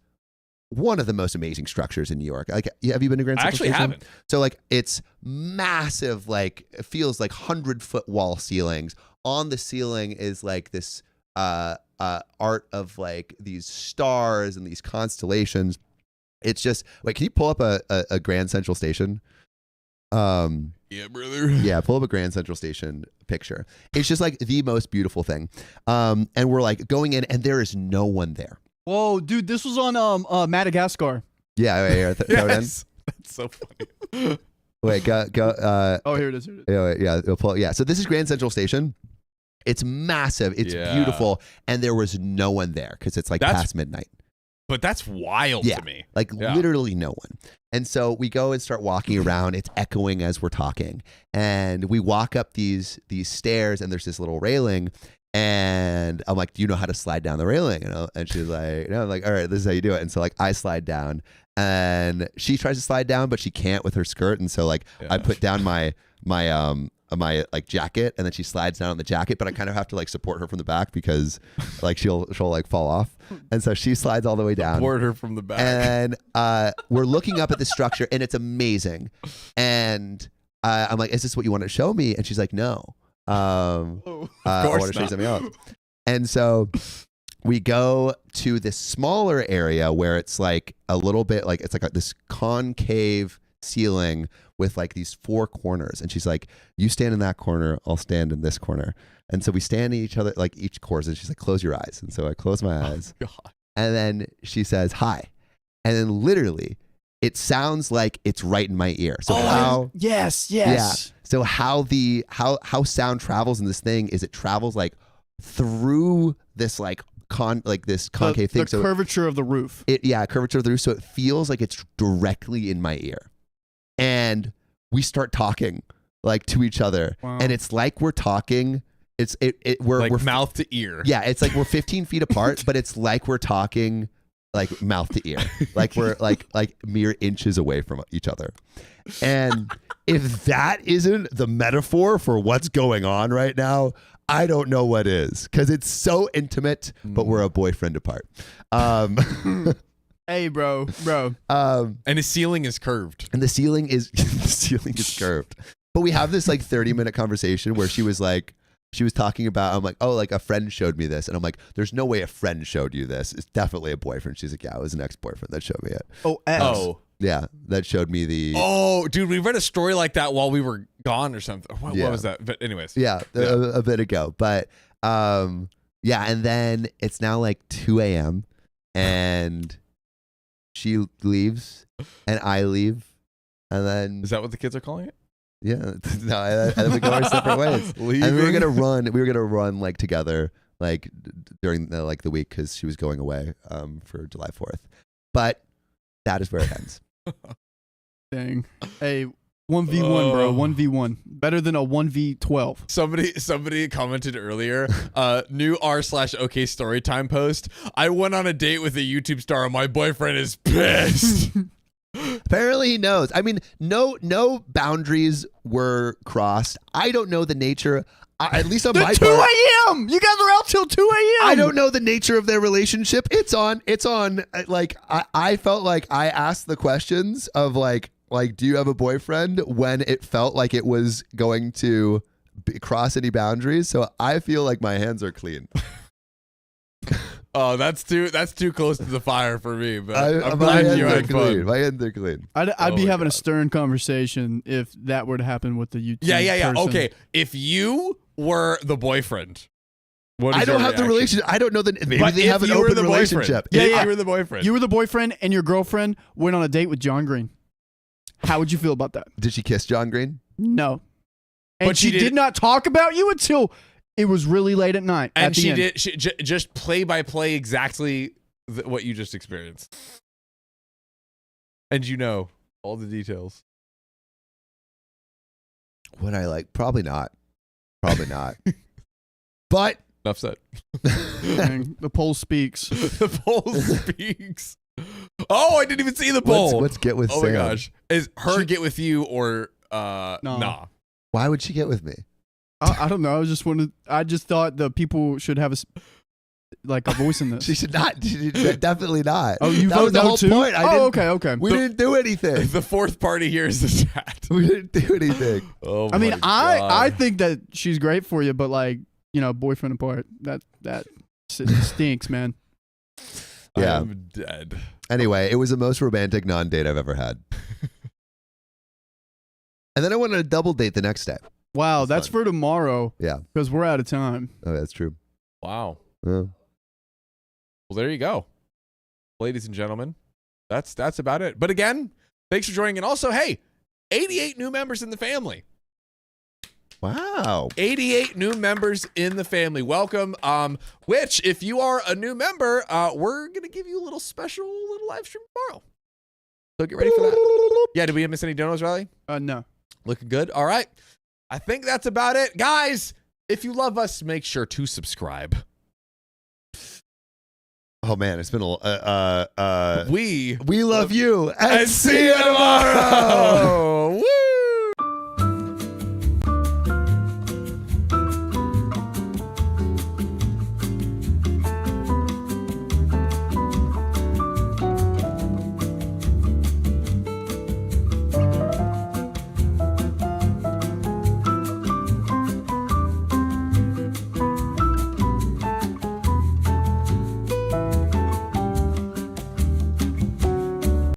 [SPEAKER 1] one of the most amazing structures in New York. Like, have you been to Grand Central Station?
[SPEAKER 2] I actually haven't.
[SPEAKER 1] So like it's massive, like it feels like 100-foot wall ceilings. On the ceiling is like this art of like these stars and these constellations. It's just wait, can you pull up a Grand Central Station?
[SPEAKER 2] Yeah, brother.
[SPEAKER 1] Yeah, pull up a Grand Central Station picture. It's just like the most beautiful thing. And we're like going in, and there is no one there.
[SPEAKER 3] Whoa, dude, this was on Madagascar.
[SPEAKER 1] Yeah, right here. Throw it in.
[SPEAKER 2] That's so funny.
[SPEAKER 1] Wait, go.
[SPEAKER 3] Oh, here it is.
[SPEAKER 1] Yeah. So this is Grand Central Station. It's massive. It's beautiful, and there was no one there because it's like past midnight.
[SPEAKER 2] But that's wild to me.
[SPEAKER 1] Like literally no one. And so we go and start walking around. It's echoing as we're talking, and we walk up these stairs, and there's this little railing, And I'm like, do you know how to slide down the railing? And she's like, no. I'm like, all right, this is how you do it. And so like I slide down, and she tries to slide down, but she can't with her skirt. And so like I put down my like jacket, and then she slides down on the jacket, but I kind of have to like support her from the back because like she'll like fall off. And so she slides all the way down.
[SPEAKER 2] Support her from the back.
[SPEAKER 1] And we're looking up at the structure, and it's amazing. And I'm like, is this what you want to show me? And she's like, no. I want to show you something else. And so we go to this smaller area where it's like a little bit like it's like this concave ceiling with like these 4 corners. And she's like, you stand in that corner, I'll stand in this corner. And so we stand in each other, like each course, and she's like, close your eyes. And so I close my eyes.
[SPEAKER 2] Oh, God.
[SPEAKER 1] And then she says, hi. And then literally it sounds like it's right in my ear. So how
[SPEAKER 3] yes.
[SPEAKER 1] Yeah. So how sound travels in this thing is it travels like through this like this concave thing.
[SPEAKER 3] The curvature of the roof.
[SPEAKER 1] Curvature of the roof. So it feels like it's directly in my ear. And we start talking like to each other.
[SPEAKER 3] Wow.
[SPEAKER 1] And it's like we're talking. We're
[SPEAKER 2] like mouth to ear.
[SPEAKER 1] Yeah, it's like we're 15 feet apart, but it's like we're talking like mouth to ear. Like we're like mere inches away from each other. And if that isn't the metaphor for what's going on right now, I don't know what is, because it's so intimate, but we're a boyfriend apart.
[SPEAKER 3] Hey, bro.
[SPEAKER 2] And the ceiling is curved.
[SPEAKER 1] And the ceiling is curved. But we have this like 30-minute conversation where she was talking about, I'm like, oh, like a friend showed me this. And I'm like, there's no way a friend showed you this. It's definitely a boyfriend. She's like, yeah, it was an ex-boyfriend that showed me it.
[SPEAKER 2] Oh.
[SPEAKER 1] Yeah, that showed me the...
[SPEAKER 2] Oh, dude, we read a story like that while we were gone or something. What was that? But anyways.
[SPEAKER 1] Yeah, a bit ago. But and then it's now like 2 a.m. and she leaves and I leave. And then...
[SPEAKER 2] Is that what the kids are calling it?
[SPEAKER 1] Yeah. No, and then we go our separate ways. And we were gonna run like together like during the week because she was going away for July 4th. But that is where it ends.
[SPEAKER 3] Dang. Hey, 1v1, bro. 1v1. Better than a 1v12.
[SPEAKER 2] Somebody commented earlier, new r/OK storytime post. I went on a date with a YouTube star and my boyfriend is pissed.
[SPEAKER 1] Apparently he knows. I mean, no boundaries were crossed. I don't know the nature. At least on my part.
[SPEAKER 3] 2 a.m. You guys are out till 2 a.m.
[SPEAKER 1] I don't know the nature of their relationship. It's on. Like I felt like I asked the questions of like, do you have a boyfriend when it felt like it was going to cross any boundaries? So I feel like my hands are clean.
[SPEAKER 2] Oh, that's too close to the fire for me. But I'm
[SPEAKER 1] my
[SPEAKER 2] glad you
[SPEAKER 1] hands are
[SPEAKER 2] had
[SPEAKER 1] clean.
[SPEAKER 2] fun.
[SPEAKER 1] My hands are clean.
[SPEAKER 3] I'd be having a stern conversation if that were to happen with the YouTube.
[SPEAKER 2] Yeah.
[SPEAKER 3] person.
[SPEAKER 2] Okay, if you were the boyfriend,
[SPEAKER 1] I don't have the relationship. I don't know that. Maybe they have an open relationship.
[SPEAKER 2] Yeah. You were the boyfriend.
[SPEAKER 3] You were the boyfriend, and your girlfriend went on a date with John Green. How would you feel about that?
[SPEAKER 1] Did she kiss John Green?
[SPEAKER 3] No. And
[SPEAKER 2] But
[SPEAKER 3] she did not talk about you until it was really late at night.
[SPEAKER 2] And
[SPEAKER 3] at the
[SPEAKER 2] she
[SPEAKER 3] end.
[SPEAKER 2] did just play by play exactly what you just experienced. And you know all the details.
[SPEAKER 1] Would I like? Probably not. Probably not. But
[SPEAKER 2] Enough said.
[SPEAKER 3] Dang, the poll speaks.
[SPEAKER 2] The poll speaks. Oh, I didn't even see the poll.
[SPEAKER 1] Let's get with
[SPEAKER 2] Oh
[SPEAKER 1] Sam.
[SPEAKER 2] my gosh. Is her get with you or nah?
[SPEAKER 1] Why would she get with me?
[SPEAKER 3] I don't know. I just thought the people should have a voice in this.
[SPEAKER 1] She should not. Definitely not.
[SPEAKER 3] Oh, you
[SPEAKER 1] that
[SPEAKER 3] vote
[SPEAKER 1] was the
[SPEAKER 3] no
[SPEAKER 1] whole
[SPEAKER 3] too?
[SPEAKER 1] point.
[SPEAKER 3] Okay.
[SPEAKER 1] We didn't do anything.
[SPEAKER 2] The fourth party here is the chat.
[SPEAKER 1] We didn't do anything.
[SPEAKER 2] Oh,
[SPEAKER 3] I mean,
[SPEAKER 2] my God.
[SPEAKER 3] I think that she's great for you, but like, boyfriend apart, that stinks, man.
[SPEAKER 1] Yeah.
[SPEAKER 2] I'm dead.
[SPEAKER 1] Anyway, it was the most romantic non-date I've ever had. And then I went on a double date the next day.
[SPEAKER 3] Wow, that's
[SPEAKER 1] fun.
[SPEAKER 3] for tomorrow.
[SPEAKER 1] Yeah.
[SPEAKER 3] Because we're out of time.
[SPEAKER 1] Oh, that's true.
[SPEAKER 2] Wow.
[SPEAKER 1] Yeah.
[SPEAKER 2] Well, there you go. Ladies and gentlemen, that's about it. But again, thanks for joining. And also, hey, 88 new members in the family.
[SPEAKER 1] Wow.
[SPEAKER 2] 88 new members in the family. Welcome. Which, if you are a new member, we're going to give you a little special little live stream tomorrow. So get ready for that. Yeah, did we miss any donos, Riley?
[SPEAKER 3] No.
[SPEAKER 2] Looking good. All right. I think that's about it. Guys, If you love us, make sure to subscribe.
[SPEAKER 1] Oh man, it's been a
[SPEAKER 2] We
[SPEAKER 1] love you and see you tomorrow.
[SPEAKER 2] Woo!